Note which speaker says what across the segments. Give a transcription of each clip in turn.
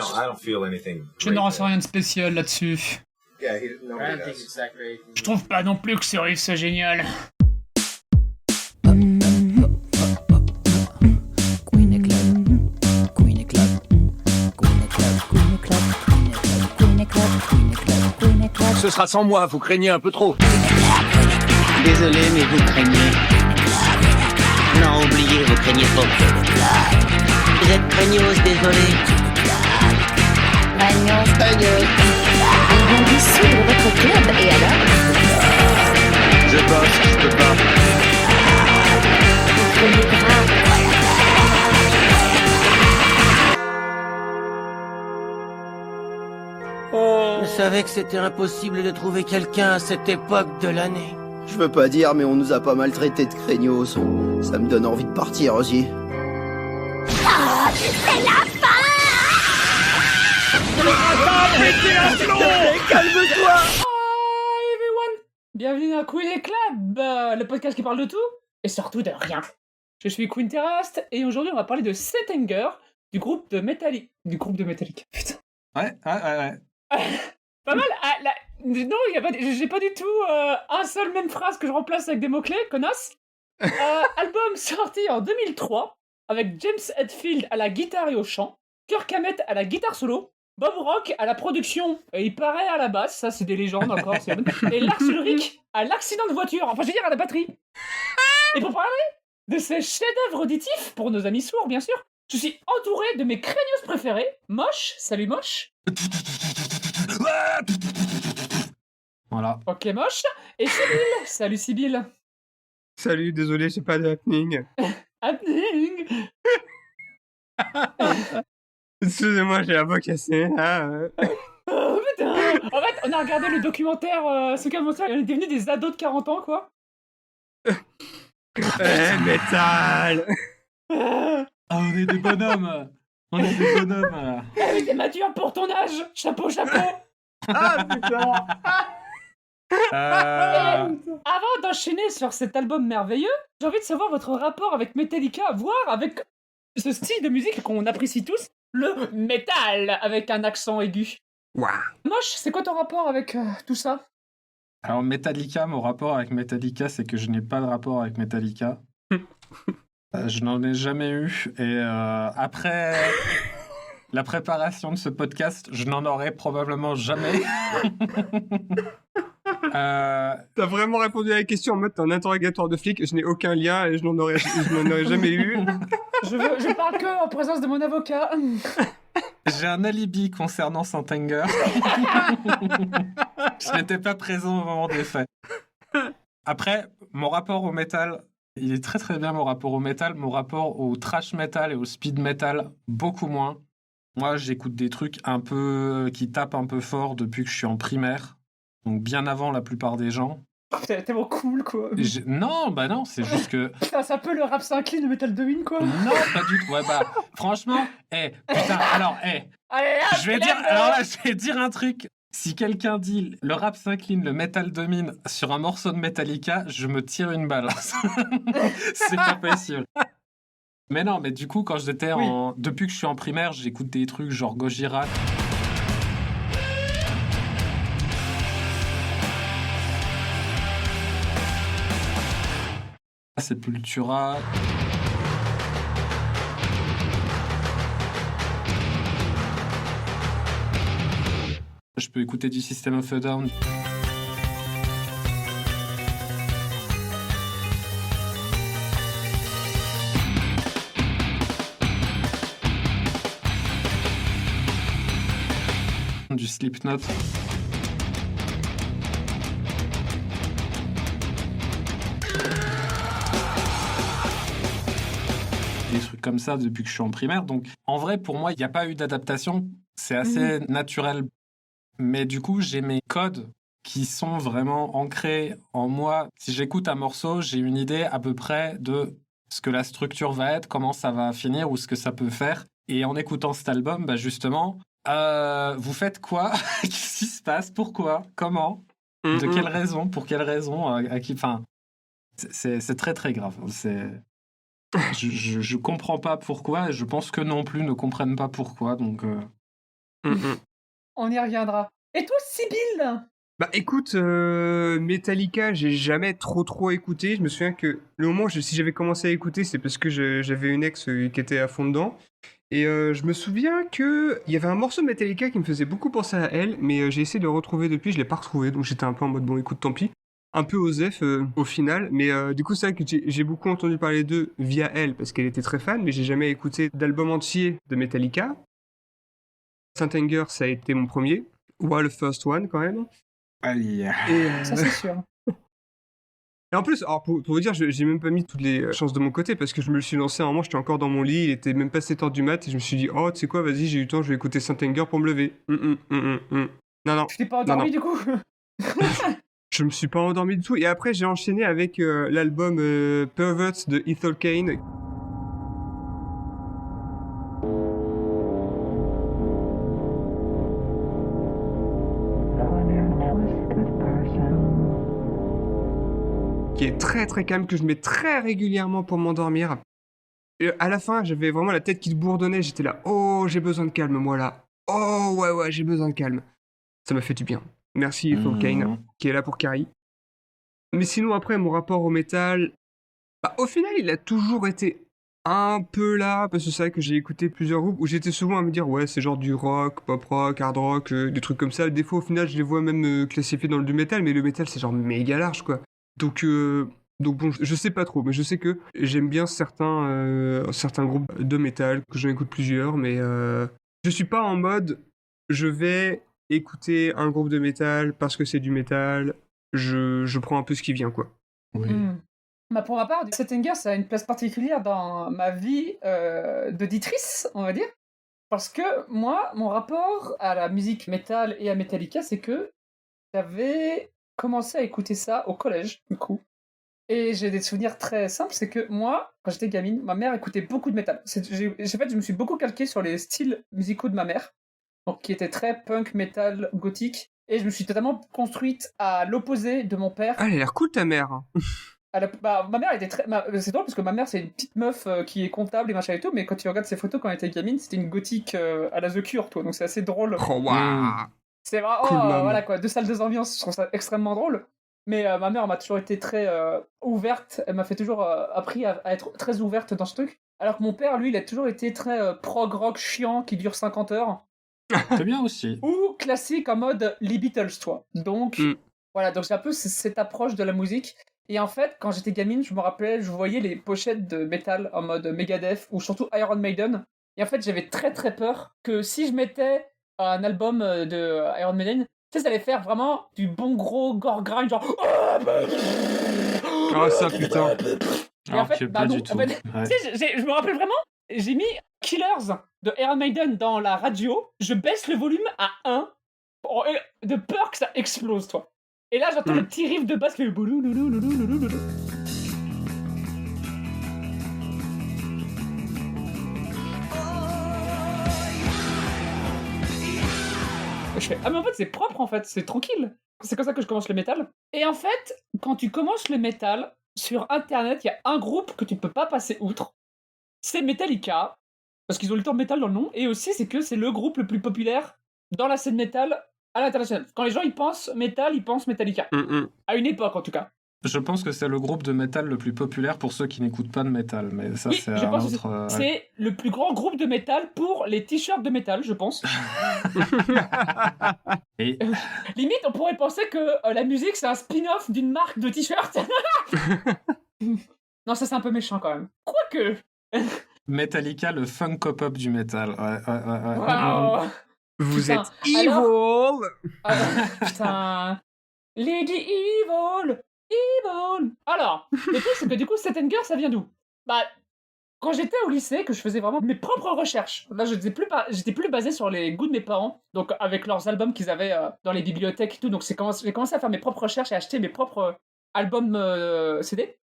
Speaker 1: don't feel anything.
Speaker 2: Je ne ressens rien de spécial là-dessus.
Speaker 1: Yeah,
Speaker 3: I
Speaker 1: nobody
Speaker 3: don't think
Speaker 1: does.
Speaker 3: it's that great.
Speaker 2: Je trouve pas non plus que ce riff c'est génial.
Speaker 4: Queen Club, Queen Club, Queen Club, Queen Club, Queen Club, Queen Club, Queen Club.
Speaker 5: Ce sera sans moi, vous craignez un peu trop.
Speaker 6: Désolé, mais vous craignez. Non, oubliez, vous craignez trop. Vous êtes craignos, désolé.
Speaker 4: Ils vont dissoudre votre club, et alors?
Speaker 5: Je bosse, je peux pas.
Speaker 4: Vous craignez grave.
Speaker 6: Je savais que c'était impossible de trouver quelqu'un à cette époque de l'année.
Speaker 7: Je veux pas dire, mais on nous a pas maltraités de craignos. Ça me donne envie de partir, Osier. Calme-toi!
Speaker 2: Hi everyone! Bienvenue dans Queen Club, le podcast qui parle de tout et surtout de rien. Je suis Queen Terrast et aujourd'hui on va parler de Sethanger du groupe de Metallica. Putain.
Speaker 8: Ouais.
Speaker 2: Pas mal. Non, j'ai pas du tout un seul même phrase que je remplace avec des mots-clés, connasse. Album sorti en 2003 avec James Hetfield à la guitare et au chant, Kirk Hammett à la guitare solo, Bob Rock à la production, et il paraît à la basse, ça c'est des légendes encore, et Lars Ulrich à l'accident de voiture, enfin je veux dire à la batterie. Et pour parler de ces chefs-d'œuvre auditifs, pour nos amis sourds bien sûr, je suis entouré de mes craignos préférés, Moche, salut Moche.
Speaker 8: Voilà.
Speaker 2: Ok Moche, et Sibyl, salut Sibyl.
Speaker 9: Salut, désolé, j'ai pas de happening.
Speaker 2: Happening.
Speaker 9: Excusez-moi, j'ai la voix cassée.
Speaker 2: Oh putain. En fait, on a regardé le documentaire, ce commentaire, on est devenus des ados de 40 ans, quoi.
Speaker 9: Métal.
Speaker 2: Ah,
Speaker 8: on est des bonhommes.
Speaker 2: mais t'es mature pour ton âge. Chapeau.
Speaker 9: Ah, putain.
Speaker 2: Avant d'enchaîner sur cet album merveilleux, j'ai envie de savoir votre rapport avec Metallica, voire avec ce style de musique qu'on apprécie tous, le metal, avec un accent aigu.
Speaker 9: Wow.
Speaker 2: Moche, c'est quoi ton rapport avec tout ça?
Speaker 8: Alors Metallica, mon rapport avec Metallica, c'est que je n'ai pas de rapport avec Metallica. Je n'en ai jamais eu. Et après la préparation de ce podcast, je n'en aurai probablement jamais.
Speaker 9: T'as vraiment répondu à la question en mode t'es un interrogatoire de flic, je n'ai aucun lien et je n'en aurais jamais eu.
Speaker 2: Je parle que en présence de mon avocat.
Speaker 8: J'ai un alibi concernant Sethanger. Je n'étais pas présent au moment des faits. Après, mon rapport au métal, il est très très bien mon rapport au métal. Mon rapport au thrash metal et au speed metal, beaucoup moins. Moi, j'écoute des trucs un peu qui tapent un peu fort depuis que je suis en primaire. Donc bien avant la plupart des gens.
Speaker 2: T'es tellement cool, quoi.
Speaker 8: Non, c'est juste que...
Speaker 2: Putain, c'est un peu le rap 5 de Metal Devine, quoi.
Speaker 8: Non, pas du tout. Ouais, franchement, putain, alors,
Speaker 2: Allez,
Speaker 8: je vais dire un truc. Si quelqu'un dit le rap s'incline, le metal domine sur un morceau de Metallica, je me tire une balle. C'est pas possible. Mais non, mais du coup, quand j'étais depuis que je suis en primaire, j'écoute des trucs genre Gojira. Sepultura. Je peux écouter du System of a Down. Du Slipknot. Des trucs comme ça depuis que je suis en primaire. Donc, en vrai, pour moi, il n'y a pas eu d'adaptation. C'est assez naturel. Mais du coup, j'ai mes codes qui sont vraiment ancrés en moi. Si j'écoute un morceau, j'ai une idée à peu près de ce que la structure va être, comment ça va finir ou ce que ça peut faire. Et en écoutant cet album, justement, vous faites quoi? Qu'est-ce qui se passe? Pourquoi? Comment? De quelle raison? Pour quelle raison? À qui? Enfin, c'est très très grave. Je comprends pas pourquoi et je pense que non plus ne comprennent pas pourquoi. Donc
Speaker 2: On y reviendra. Et toi, Sibyl?
Speaker 9: Bah écoute, Metallica, j'ai jamais trop écouté. Je me souviens que le moment où si j'avais commencé à écouter, c'est parce que j'avais une ex qui était à fond dedans. Et je me souviens que il y avait un morceau de Metallica qui me faisait beaucoup penser à elle, mais j'ai essayé de le retrouver depuis, je l'ai pas retrouvé, donc j'étais un peu en mode bon écoute tant pis. Un peu osef au final, mais du coup c'est vrai que j'ai beaucoup entendu parler d'eux via elle parce qu'elle était très fan, mais j'ai jamais écouté d'album entier de Metallica. Saint Anger, ça a été mon premier, le first one quand même.
Speaker 8: Aïe.
Speaker 9: Et,
Speaker 2: Ça, c'est sûr.
Speaker 9: et en plus, alors pour vous dire, j'ai même pas mis toutes les chances de mon côté parce que je me le suis lancé à un moment, j'étais encore dans mon lit, il était même pas 7h du mat et je me suis dit, oh, tu sais quoi, vas-y, j'ai eu le temps, je vais écouter Saint Anger pour me lever. Non.
Speaker 2: Tu t'es pas endormi, du coup?
Speaker 9: Je me suis pas endormi du tout. Et après, j'ai enchaîné avec l'album Perverts de Ethel Cain. Qui est très calme, que je mets très régulièrement pour m'endormir. Et à la fin, j'avais vraiment la tête qui bourdonnait. J'étais là, oh, j'ai besoin de calme, moi là. Oh, ouais, j'ai besoin de calme. Ça m'a fait du bien. Merci Ethel Cain, qui est là pour Carrie. Mais sinon, après, mon rapport au métal, au final, il a toujours été un peu là, parce que c'est vrai que j'ai écouté plusieurs groupes où j'étais souvent à me dire, ouais, c'est genre du rock, pop rock, hard rock, des trucs comme ça. Des fois, au final, je les vois même classifiés dans le du métal, mais le métal, c'est genre méga large, quoi. Donc bon, je sais pas trop, mais je sais que j'aime bien certains groupes de métal, que j'en écoute plusieurs, mais je suis pas en mode, je vais écouter un groupe de métal parce que c'est du métal. Je prends un peu ce qui vient, quoi.
Speaker 8: Oui.
Speaker 2: Pour ma part, Saint Anger, ça a une place particulière dans ma vie d'auditrice, on va dire. Parce que moi, mon rapport à la musique métal et à Metallica, c'est que j'avais commencé à écouter ça au collège, du coup. Et j'ai des souvenirs très simples, c'est que moi, quand j'étais gamine, ma mère écoutait beaucoup de métal. Je me suis beaucoup calqué sur les styles musicaux de ma mère, donc qui étaient très punk, métal, gothique. Et je me suis totalement construite à l'opposé de mon père.
Speaker 9: Ah, elle a l'air cool, ta mère.
Speaker 2: Ma mère était très... c'est drôle parce que ma mère, c'est une petite meuf qui est comptable et machin et tout, mais quand tu regardes ses photos quand elle était gamine, c'était une gothique à la The Cure, toi, donc c'est assez drôle.
Speaker 9: Oh, waouh.
Speaker 2: C'est vraiment...
Speaker 9: Cool, maman.
Speaker 2: voilà quoi, 2 salles, 2 ambiances, je trouve ça extrêmement drôle. Mais ma mère m'a toujours été très ouverte, elle m'a fait toujours appris à être très ouverte dans ce truc. Alors que mon père, lui, il a toujours été très prog rock chiant qui dure 50 heures.
Speaker 8: C'est bien aussi.
Speaker 2: Ou classique en mode les Beatles, toi. Donc, voilà, donc c'est un peu cette approche de la musique. Et en fait, quand j'étais gamine, je me rappelais, je voyais les pochettes de métal en mode Megadeth ou surtout Iron Maiden. Et en fait, j'avais très peur que si je mettais un album de Iron Maiden, tu sais, ça allait faire vraiment du bon gros gore grind, genre.
Speaker 9: Oh, ça, putain.
Speaker 2: Et en fait,
Speaker 8: pas
Speaker 2: non,
Speaker 8: du tout.
Speaker 2: en fait,
Speaker 8: Ouais.
Speaker 2: tu sais, je me rappelle vraiment, j'ai mis Killers de Iron Maiden dans la radio, je baisse le volume à 1 de peur que ça explose, toi. Et là, j'entends le petit riff de basse qui fait boulouloulouloulouloulou. Je fais, ah mais en fait c'est propre en fait, c'est tranquille. C'est comme ça que je commence le métal. Et en fait, quand tu commences le métal, sur internet, il y a un groupe que tu peux pas passer outre. C'est Metallica, parce qu'ils ont le temps métal dans le nom, et aussi c'est que c'est le groupe le plus populaire dans la scène métal à l'international. Quand les gens ils pensent métal, ils pensent Metallica. À une époque en tout cas.
Speaker 8: Je pense que c'est le groupe de métal le plus populaire pour ceux qui n'écoutent pas de métal, mais ça
Speaker 2: Oui,
Speaker 8: c'est
Speaker 2: je
Speaker 8: un
Speaker 2: pense que
Speaker 8: autre.
Speaker 2: c'est le plus grand groupe de métal pour les t-shirts de métal, je pense.
Speaker 8: Et
Speaker 2: Limite, on pourrait penser que la musique c'est un spin-off d'une marque de t-shirts. Non, ça c'est un peu méchant quand même. Quoique.
Speaker 8: Metallica, le Funko-Pop du métal. Ouais.
Speaker 2: Waouh.
Speaker 9: Vous
Speaker 2: Putain,
Speaker 9: êtes evil.
Speaker 2: Putain. Lady Evil. Alors, le truc c'est que du coup, Saint Anger, ça vient d'où? Quand j'étais au lycée, que je faisais vraiment mes propres recherches, là j'étais plus basé sur les goûts de mes parents, donc avec leurs albums qu'ils avaient dans les bibliothèques et tout, donc j'ai commencé à faire mes propres recherches et acheter mes propres albums CD.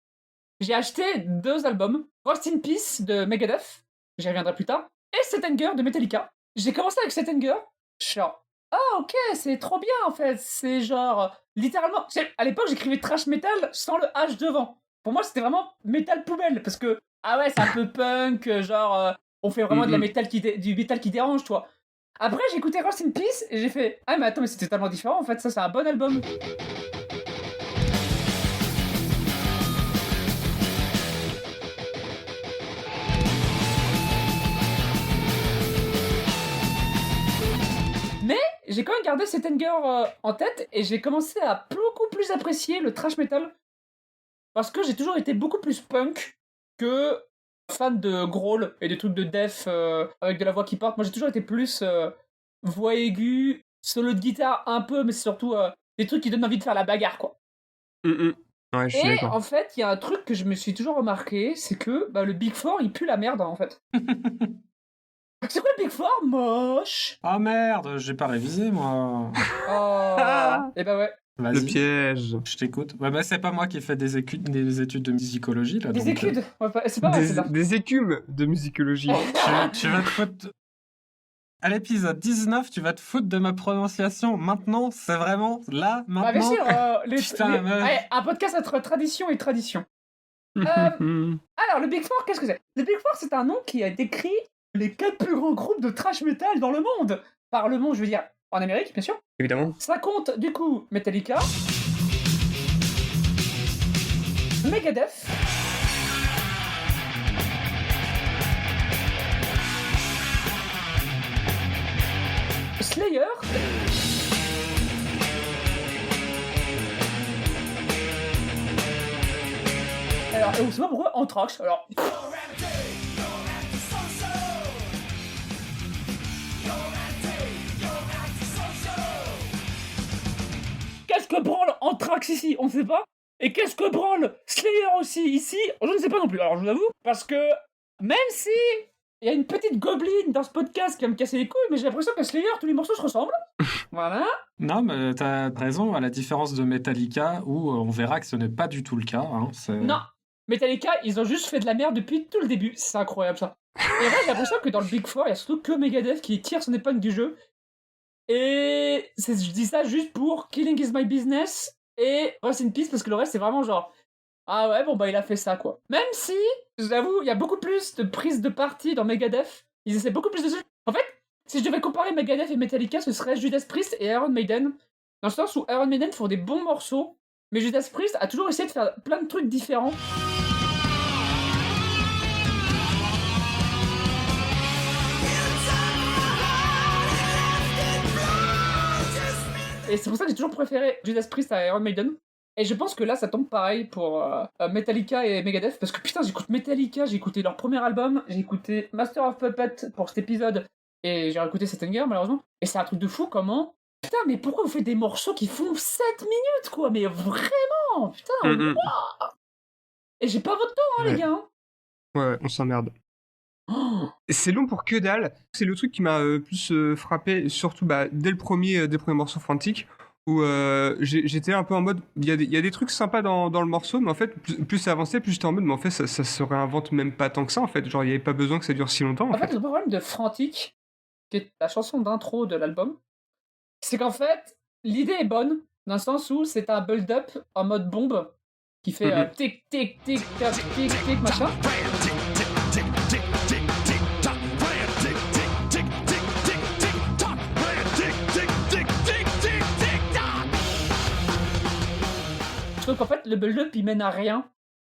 Speaker 2: J'ai acheté 2 albums, Rust in Peace de Megadeth, j'y reviendrai plus tard, et Saint Anger de Metallica. J'ai commencé avec Saint Anger, je suis genre, ah ok, c'est trop bien en fait, c'est genre, littéralement, à l'époque j'écrivais trash metal sans le H devant. Pour moi c'était vraiment métal poubelle, parce que, ah ouais, c'est un peu punk, genre, on fait vraiment du métal qui dérange, toi. Après, j'ai écouté Rest in Peace et j'ai fait ah mais attends mais c'est totalement différent en fait, ça c'est un bon album. Mais j'ai quand même gardé cet anger en tête et j'ai commencé à beaucoup plus apprécier le thrash metal parce que j'ai toujours été beaucoup plus punk que fan de growl et des trucs de death avec de la voix qui porte. Moi j'ai toujours été plus voix aiguë, solo de guitare un peu, mais c'est surtout des trucs qui donnent envie de faire la bagarre quoi.
Speaker 9: Ouais, je suis
Speaker 2: Et
Speaker 9: d'accord.
Speaker 2: en fait, il y a un truc que je me suis toujours remarqué, c'est que le Big Four il pue la merde en fait. C'est quoi le Big Four? Moche.
Speaker 8: Ah merde, j'ai pas révisé moi.
Speaker 2: Oh. Et bah ouais.
Speaker 8: Vas-y.
Speaker 9: Le piège.
Speaker 8: Je t'écoute. Ouais, bah c'est pas moi qui ai fait des études de musicologie là.
Speaker 2: Des
Speaker 8: donc,
Speaker 2: études. Ouais, c'est pas vrai, c'est ça.
Speaker 9: Des écumes de musicologie.
Speaker 8: tu vas te foutre. À l'épisode 19, tu vas te foutre de ma prononciation. Maintenant, c'est vraiment là, maintenant.
Speaker 2: Bah bien sûr,
Speaker 8: Putain,
Speaker 2: ouais, un podcast entre tradition et tradition. Alors, le Big Four, qu'est-ce que c'est? Le Big Four, c'est un nom qui a décrit les 4 plus grands groupes de thrash metal dans le monde. Par le monde, je veux dire, en Amérique, bien sûr.
Speaker 9: Évidemment.
Speaker 2: Ça compte, du coup, Metallica, Megadeth, Slayer, alors, et on sait pas pourquoi Anthrax, alors... Qu'est-ce que branle Anthrax ici? On ne sait pas. Et qu'est-ce que branle Slayer aussi ici? Je ne sais pas non plus, alors je vous avoue. Parce que, même si il y a une petite gobeline dans ce podcast qui va me casser les couilles, mais j'ai l'impression que Slayer, tous les morceaux se ressemblent. Voilà.
Speaker 8: Non, mais t'as raison, à la différence de Metallica, où on verra que ce n'est pas du tout le cas. Hein,
Speaker 2: non, Metallica, ils ont juste fait de la merde depuis tout le début. C'est incroyable ça. Et là, j'ai l'impression que dans le Big Four, il y a surtout que Megadeth qui tire son épingle du jeu. Et je dis ça juste pour Killing is my business et Rest in Peace parce que le reste c'est vraiment genre ah ouais bon bah il a fait ça quoi. Même si j'avoue il y a beaucoup plus de prises de parti dans Megadeth, ils essaient beaucoup plus de trucs. En fait si je devais comparer Megadeth et Metallica ce serait Judas Priest et Iron Maiden dans le sens où Iron Maiden font des bons morceaux mais Judas Priest a toujours essayé de faire plein de trucs différents. Et c'est pour ça que j'ai toujours préféré Judas Priest à Iron Maiden. Et je pense que là, ça tombe pareil pour Metallica et Megadeth. Parce que putain, j'écoute Metallica, j'ai écouté leur premier album, j'ai écouté Master of Puppets pour cet épisode, et j'ai réécouté Settinger, malheureusement. Et c'est un truc de fou, comment... Putain, mais pourquoi vous faites des morceaux qui font 7 minutes, quoi? Mais vraiment, putain, wow. Et j'ai pas votre temps, hein, les gars. Hein.
Speaker 9: Ouais, on s'emmerde. C'est long pour que dalle. C'est le truc qui m'a plus frappé, surtout dès le premier morceau Frantic, où j'étais un peu en mode, il y a des trucs sympas dans le morceau, mais en fait, plus ça avançait, plus j'étais en mode, mais en fait, ça se réinvente même pas tant que ça, en fait. Genre, il n'y avait pas besoin que ça dure si longtemps,
Speaker 2: En fait, le problème de Frantic, qui est la chanson d'intro de l'album, c'est qu'en fait, l'idée est bonne, dans le sens où c'est un build-up en mode bombe, qui fait tic, tic, tic, tac, tic, tic, machin. Je trouve qu'en fait, le build-up, il mène à rien.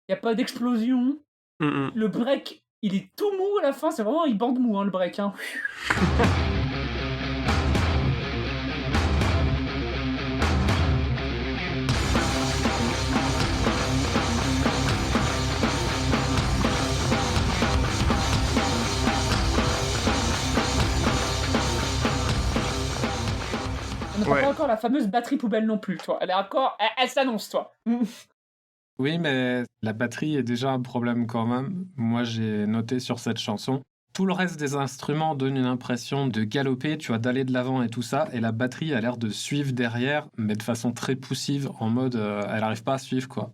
Speaker 2: Il n'y a pas d'explosion. Le break, il est tout mou à la fin. C'est vraiment, il bande mou, hein, le break. Hein. On n'a pas encore la fameuse batterie poubelle non plus, toi. Elle est encore... Elle s'annonce, toi.
Speaker 8: Oui, mais la batterie est déjà un problème quand même. Moi, j'ai noté sur cette chanson. Tout le reste des instruments donne une impression de galoper, tu vois, d'aller de l'avant et tout ça. Et la batterie a l'air de suivre derrière, mais de façon très poussive, en mode elle n'arrive pas à suivre, quoi.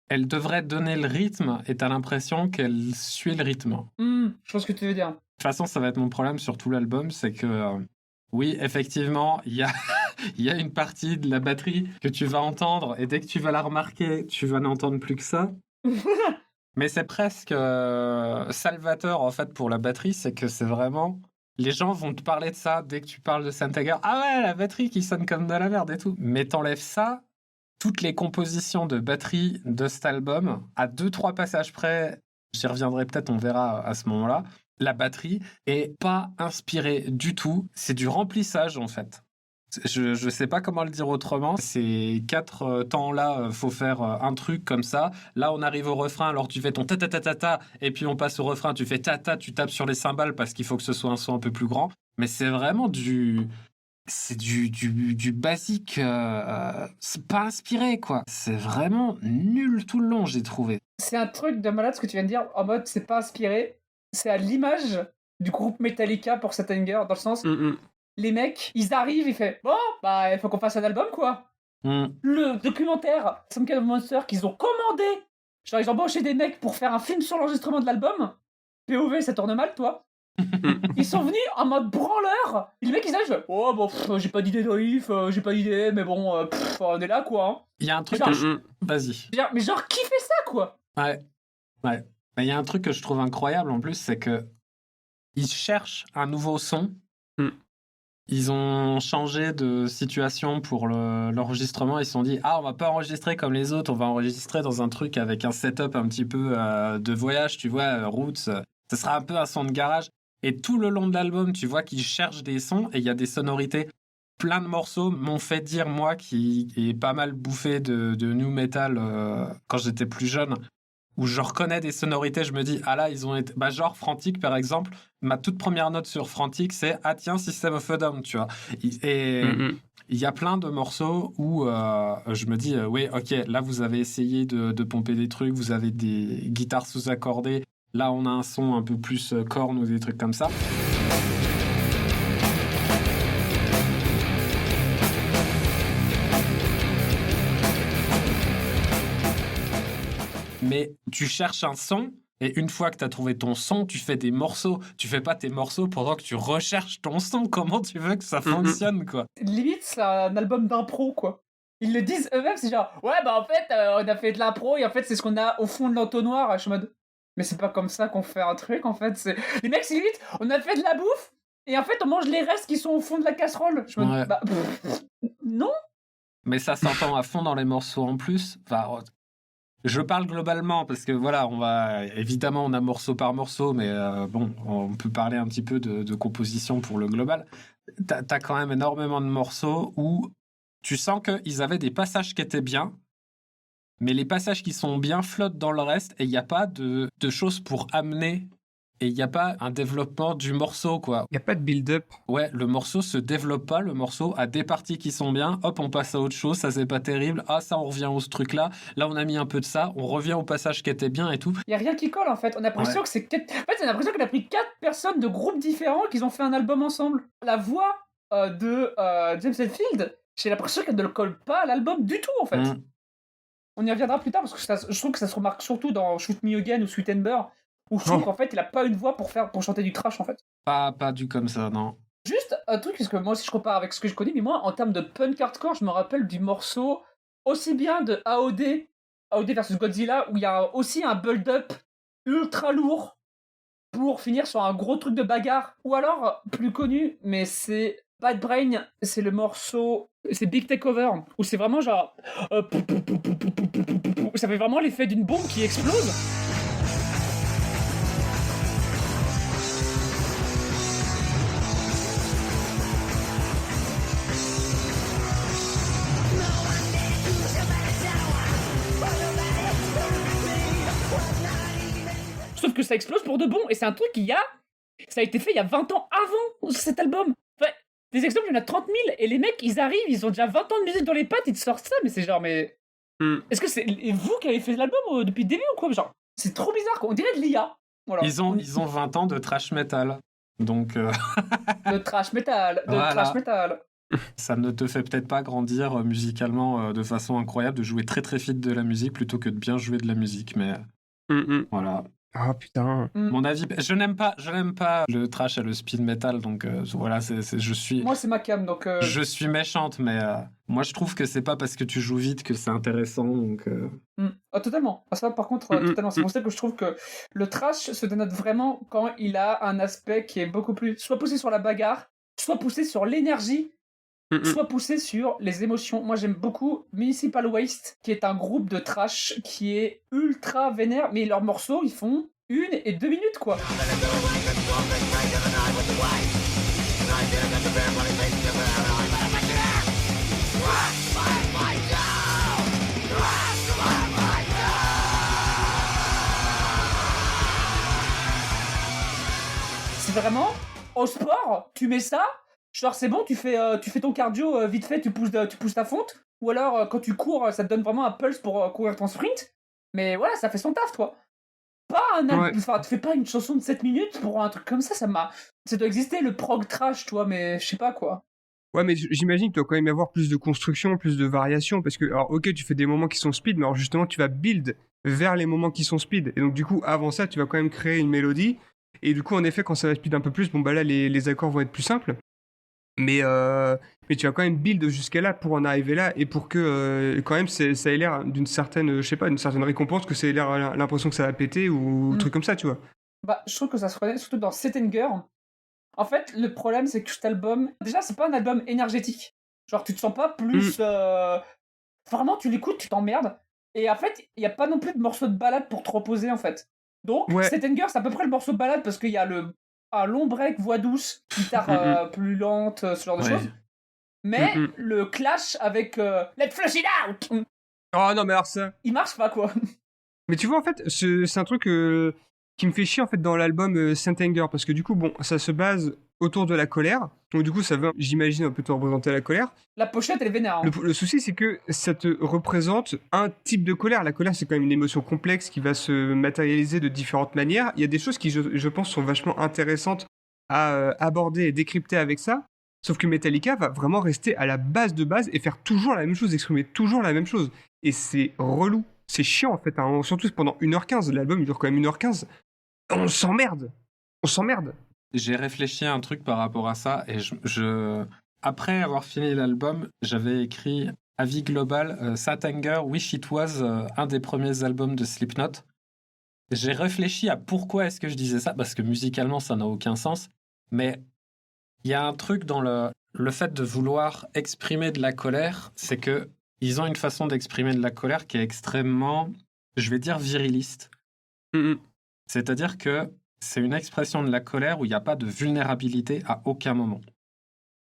Speaker 8: Elle devrait donner le rythme et t'as l'impression qu'elle suit le rythme.
Speaker 2: Je vois ce que tu veux dire.
Speaker 8: De toute façon, ça va être mon problème sur tout l'album, c'est que... oui, effectivement, il y a une partie de la batterie que tu vas entendre et dès que tu vas la remarquer, tu vas n'entendre plus que ça. Mais c'est presque salvateur en fait pour la batterie, c'est que c'est vraiment Les gens vont te parler de ça dès que tu parles de Santiago. Ah ouais, la batterie qui sonne comme de la merde et tout. Mais t'enlèves ça, toutes les compositions de batterie de cet album, à 2-3 passages près, j'y reviendrai peut-être, on verra à ce moment-là, la batterie est pas inspirée du tout. C'est du remplissage, en fait. Je sais pas comment le dire autrement. Ces 4 temps-là, faut faire un truc comme ça. Là, on arrive au refrain, alors tu fais ton ta-ta-ta-ta-ta, et puis on passe au refrain, tu fais ta-ta, tu tapes sur les cymbales parce qu'il faut que ce soit un son un peu plus grand. Mais c'est vraiment c'est du basique, c'est pas inspiré, quoi. C'est vraiment nul tout le long, j'ai trouvé.
Speaker 2: C'est un truc de malade ce que tu viens de dire, en mode c'est pas inspiré. C'est à l'image du groupe Metallica pour cet anger, dans le sens, les mecs, ils arrivent, ils font bon, bah il faut qu'on fasse un album, quoi. Le documentaire Some Kind of Monster qu'ils ont commandé, genre ils ont embauché des mecs pour faire un film sur l'enregistrement de l'album. POV, ça tourne mal, toi. Ils sont venus en mode branleur. Et les mecs, ils arrivent, oh bon, j'ai pas d'idée de riff, j'ai pas d'idée, mais bon, on est là, quoi. Hein.
Speaker 8: Il y a un truc
Speaker 2: Genre,
Speaker 8: Vas-y.
Speaker 2: Mais genre, qui fait ça, quoi?
Speaker 8: Ouais. Mais il y a un truc que je trouve incroyable, en plus, c'est que ils cherchent un nouveau son. Ils ont changé de situation pour l'enregistrement. Ils se sont dit, on va pas enregistrer comme les autres, on va enregistrer dans un truc avec un setup un petit peu de voyage, tu vois, Roots. Ce sera un peu un son de garage. Et tout le long de l'album, tu vois qu'ils cherchent des sons et il y a des sonorités. Plein de morceaux m'ont fait dire, moi, qui ai pas mal bouffé de new metal quand j'étais plus jeune, où je reconnais des sonorités, je me dis, là, ils ont été... genre Frantic, par exemple, ma toute première note sur Frantic, c'est « tiens, System of a Down », tu vois. Et il y a plein de morceaux où je me dis, oui, ok, là, vous avez essayé de pomper des trucs, vous avez des guitares sous-accordées, là, on a un son un peu plus corne ou des trucs comme ça. Mais tu cherches un son, et une fois que tu as trouvé ton son, tu fais des morceaux. Tu fais pas tes morceaux pendant que tu recherches ton son. Comment tu veux que ça fonctionne, quoi?
Speaker 2: Limite, c'est un album d'impro, quoi. Ils le disent eux-mêmes, c'est genre, ouais, bah en fait, on a fait de l'impro, et en fait, c'est ce qu'on a au fond de l'entonnoir. Je suis en mode, mais c'est pas comme ça qu'on fait un truc, en fait. Les mecs, c'est limite, on a fait de la bouffe, et en fait, on mange les restes qui sont au fond de la casserole. Je me dis, non. Mais
Speaker 8: ça s'entend à fond dans les morceaux en plus. Enfin, je parle globalement parce que voilà, on a morceau par morceau, mais bon, on peut parler un petit peu de composition pour le global. T'as quand même énormément de morceaux où tu sens qu'ils avaient des passages qui étaient bien, mais les passages qui sont bien flottent dans le reste et il n'y a pas de choses pour amener. Et il n'y a pas un développement du morceau, quoi.
Speaker 9: Il n'y a pas de build-up.
Speaker 8: Ouais, le morceau se développe pas, le morceau a des parties qui sont bien, hop, on passe à autre chose, ça c'est pas terrible, ça on revient au truc-là, là on a mis un peu de ça, on revient au passage qui était bien et tout.
Speaker 2: Il n'y a rien qui colle, en fait. On a l'impression que c'est peut-être... En fait, on a l'impression qu'on a pris 4 personnes de groupes différents qui ont fait un album ensemble. La voix de James Hetfield, j'ai l'impression qu'elle ne le colle pas à l'album du tout, en fait. On y reviendra plus tard, parce que je trouve que ça se remarque surtout dans Shoot Me Again ou Sweet Ember, où je trouve qu'en fait, il a pas une voix pour chanter du trash, en fait.
Speaker 8: Pas du comme ça, non.
Speaker 2: Juste un truc, parce que moi aussi je compare avec ce que je connais, mais moi, en termes de punk hardcore, je me rappelle du morceau aussi bien de AOD versus Godzilla, où il y a aussi un build-up ultra lourd pour finir sur un gros truc de bagarre. Ou alors, plus connu, mais c'est Bad Brain, c'est le morceau... C'est Big Takeover, où c'est vraiment genre... ça fait vraiment l'effet d'une bombe qui explose. Sauf que ça explose pour de bon, et c'est un truc ça a été fait il y a 20 ans avant cet album. Enfin, des exemples, il y en a 30 000, et les mecs, ils arrivent, ils ont déjà 20 ans de musique dans les pattes, ils te sortent ça, mais c'est genre, mais... Est-ce que c'est vous qui avez fait l'album depuis le début ou quoi? Genre, c'est trop bizarre, quoi. On dirait de l'IA. Voilà.
Speaker 8: Ils ont 20 ans de trash metal, donc...
Speaker 2: De trash metal, trash metal.
Speaker 8: Ça ne te fait peut-être pas grandir musicalement de façon incroyable, de jouer très très vite de la musique plutôt que de bien jouer de la musique, mais... Voilà.
Speaker 9: Ah putain.
Speaker 8: Mon avis, je n'aime pas le trash et le speed metal, donc voilà, je suis
Speaker 2: Moi, c'est ma cam, donc.
Speaker 8: je suis méchante, mais moi je trouve que c'est pas parce que tu joues vite que c'est intéressant, donc.
Speaker 2: Ah, totalement. Ah, ça, par contre, totalement. C'est pour ça que je trouve que le trash se dénote vraiment quand il a un aspect qui est beaucoup plus. Soit poussé sur la bagarre, soit poussé sur l'énergie, soit poussé sur les émotions. Moi, j'aime beaucoup Municipal Waste, qui est un groupe de trash qui est ultra vénère, mais leurs morceaux, ils font 1 et 2 minutes, quoi. C'est vraiment, au sport, tu mets ça, genre c'est bon, tu fais ton cardio vite fait, tu pousses ta fonte, ou alors quand tu cours, ça te donne vraiment un pulse pour courir ton sprint, mais voilà, ça fait son taf, toi. Pas enfin, tu fais pas une chanson de 7 minutes pour un truc comme ça, ça doit exister, le prog trash, toi, mais je sais pas quoi.
Speaker 9: Ouais, mais j'imagine que tu dois quand même y avoir plus de construction, plus de variation, parce que, alors, ok, tu fais des moments qui sont speed, mais alors justement, tu vas build vers les moments qui sont speed. Et donc, du coup, avant ça, tu vas quand même créer une mélodie. Et du coup, en effet, quand ça va speed un peu plus, bon, bah là, les accords vont être plus simples. Mais tu vas quand même build jusqu'à là pour en arriver là, et pour que, quand même, ça ait l'air d'une certaine, je sais pas, d'une certaine récompense, que ça ait l'air l'impression que ça va péter, ou un truc comme ça, tu vois.
Speaker 2: Bah, je trouve que ça se reconnaît surtout dans Settinger. En fait, le problème, c'est que cet album... Déjà, c'est pas un album énergétique. Genre, tu te sens pas plus... Vraiment, tu l'écoutes, tu t'emmerdes. Et en fait, il y a pas non plus de morceau de balade pour te reposer, en fait. Donc, Settinger, c'est à peu près le morceau de balade, parce qu'il y a un long break, voix douce, guitare plus lente, ce genre de choses. Mais le clash avec Let's Flush It Out,
Speaker 9: Oh non, mais alors ça...
Speaker 2: il marche pas, quoi.
Speaker 9: Mais tu vois, en fait, c'est un truc qui me fait chier, en fait, dans l'album Saint Anger, parce que du coup, bon, ça se base autour de la colère. Donc du coup, ça veut, j'imagine, un peu te représenter la colère.
Speaker 2: La pochette, elle est vénère. Hein.
Speaker 9: Le souci, c'est que ça te représente un type de colère. La colère, c'est quand même une émotion complexe qui va se matérialiser de différentes manières. Il y a des choses qui, je pense, sont vachement intéressantes à aborder et décrypter avec ça. Sauf que Metallica va vraiment rester à la base de base et faire toujours la même chose, exprimer toujours la même chose. Et c'est relou. C'est chiant, en fait. Hein. Surtout pendant 1h15. L'album, il dure quand même 1h15. On s'emmerde.
Speaker 8: J'ai réfléchi à un truc par rapport à ça, et après avoir fini l'album, j'avais écrit avis global, Satanger, Wish It Was, un des premiers albums de Slipknot. J'ai réfléchi à pourquoi est-ce que je disais ça, parce que musicalement, ça n'a aucun sens, mais il y a un truc dans le fait de vouloir exprimer de la colère, c'est que ils ont une façon d'exprimer de la colère qui est extrêmement, je vais dire, viriliste. C'est-à-dire que c'est une expression de la colère où il n'y a pas de vulnérabilité à aucun moment.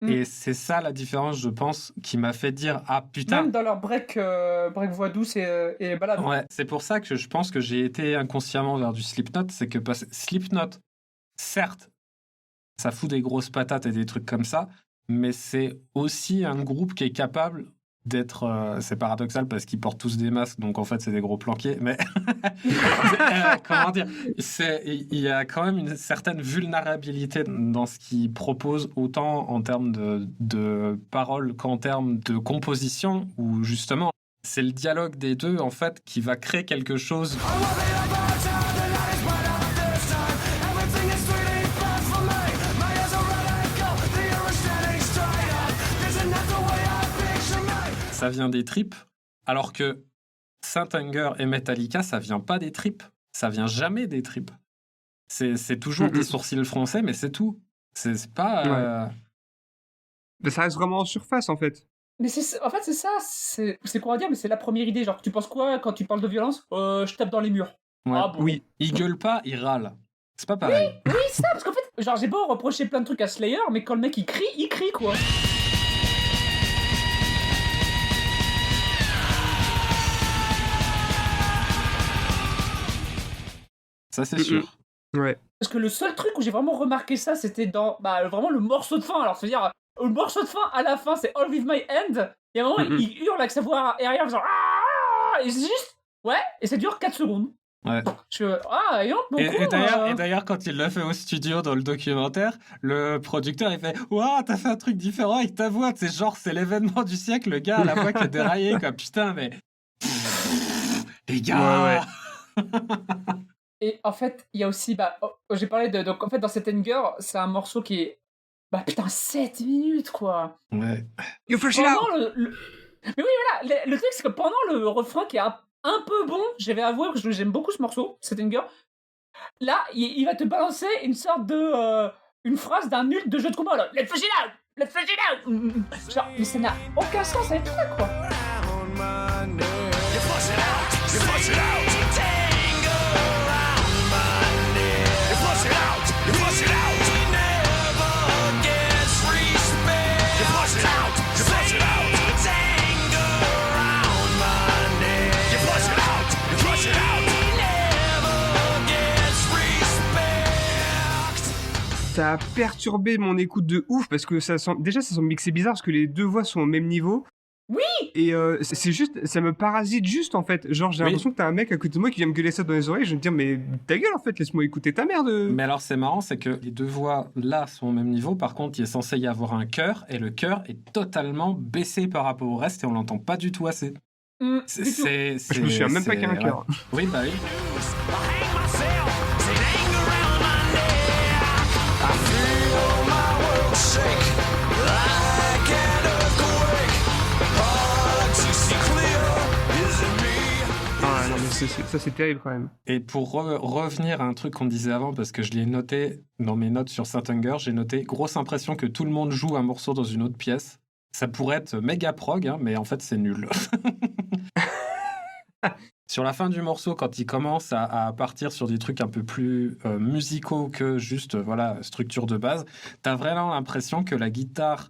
Speaker 8: Et c'est ça la différence, je pense, qui m'a fait dire « Ah putain !»
Speaker 2: Même dans leur break voix douce et balade.
Speaker 8: Ouais, c'est pour ça que je pense que j'ai été inconsciemment vers du Slipknot, c'est que Slipknot, certes, ça fout des grosses patates et des trucs comme ça, mais c'est aussi un groupe qui est capable d'être... c'est paradoxal parce qu'ils portent tous des masques, donc en fait c'est des gros planqués, mais comment dire, il y a quand même une certaine vulnérabilité dans ce qu'ils proposent, autant en termes de paroles qu'en termes de composition, où justement c'est le dialogue des deux en fait qui va créer quelque chose. Ça vient des tripes, alors que Saint Anger et Metallica, ça vient pas des tripes. Ça vient jamais des tripes. C'est toujours des sourcils français, mais c'est tout. C'est pas...
Speaker 9: Mais ça reste vraiment en surface, en fait.
Speaker 2: Mais en fait, c'est ça. C'est quoi à dire, mais c'est la première idée. Genre, tu penses quoi quand tu parles de violence ? Je tape dans les murs.
Speaker 8: Ouais.
Speaker 2: Ah, bon.
Speaker 8: Oui, il gueule pas, il râle. C'est pas pareil.
Speaker 2: Oui, c'est ça, parce qu'en fait, genre, j'ai beau reprocher plein de trucs à Slayer, mais quand le mec il crie, quoi.
Speaker 8: Ça, c'est sûr.
Speaker 9: Ouais.
Speaker 2: Parce que le seul truc où j'ai vraiment remarqué ça, c'était dans vraiment le morceau de fin. Alors, c'est-à-dire, le morceau de fin, à la fin, c'est All With My Hand. Et à un moment, il hurle avec sa voix arrière, en faisant ah, et c'est juste, ouais, et ça dure 4 secondes.
Speaker 8: Ouais.
Speaker 2: Et
Speaker 8: d'ailleurs, quand il l'a fait au studio dans le documentaire, le producteur il fait waouh, t'as fait un truc différent avec ta voix. C'est genre, c'est l'événement du siècle, le gars à la voix qui est déraillé, quoi. Putain, mais les gars.
Speaker 9: Ouais.
Speaker 2: Et en fait, il y a aussi, j'ai parlé de, donc en fait, dans cet Anger, c'est un morceau qui est, 7 minutes, quoi.
Speaker 8: Ouais.
Speaker 9: You fresh it out.
Speaker 2: Pendant Mais oui, voilà, le truc, c'est que pendant le refrain qui est un peu bon, je vais avouer que j'aime beaucoup ce morceau, cet Anger, là, il va te balancer une sorte de, une phrase d'un nul de jeu de combat, là. Let's flush it out! Let's flush it out! Genre, mais ça n'a aucun sens avec ça, quoi.
Speaker 9: Ça a perturbé mon écoute de ouf parce que ça semble mixé bizarre parce que les deux voix sont au même niveau.
Speaker 2: Oui.
Speaker 9: Et c'est juste, ça me parasite juste en fait. Genre j'ai l'impression que t'as un mec à côté de moi qui vient me gueuler ça dans les oreilles. Je vais me dire mais ta gueule en fait, laisse-moi écouter ta merde.
Speaker 8: Mais alors c'est marrant, c'est que les deux voix là sont au même niveau. Par contre, il est censé y avoir un chœur et le chœur est totalement baissé par rapport au reste et on l'entend pas du tout assez.
Speaker 9: Je me souviens même pas qu'il y a un chœur.
Speaker 8: Oui, bah oui.
Speaker 9: Ah non mais ça c'est terrible quand même.
Speaker 8: Et pour revenir à un truc qu'on disait avant, parce que je l'ai noté dans mes notes sur Saint-Anger, j'ai noté grosse impression que tout le monde joue un morceau dans une autre pièce. Ça pourrait être méga prog, hein, mais en fait c'est nul. Sur la fin du morceau, quand il commence à partir sur des trucs un peu plus musicaux que juste structure de base, t'as vraiment l'impression que la guitare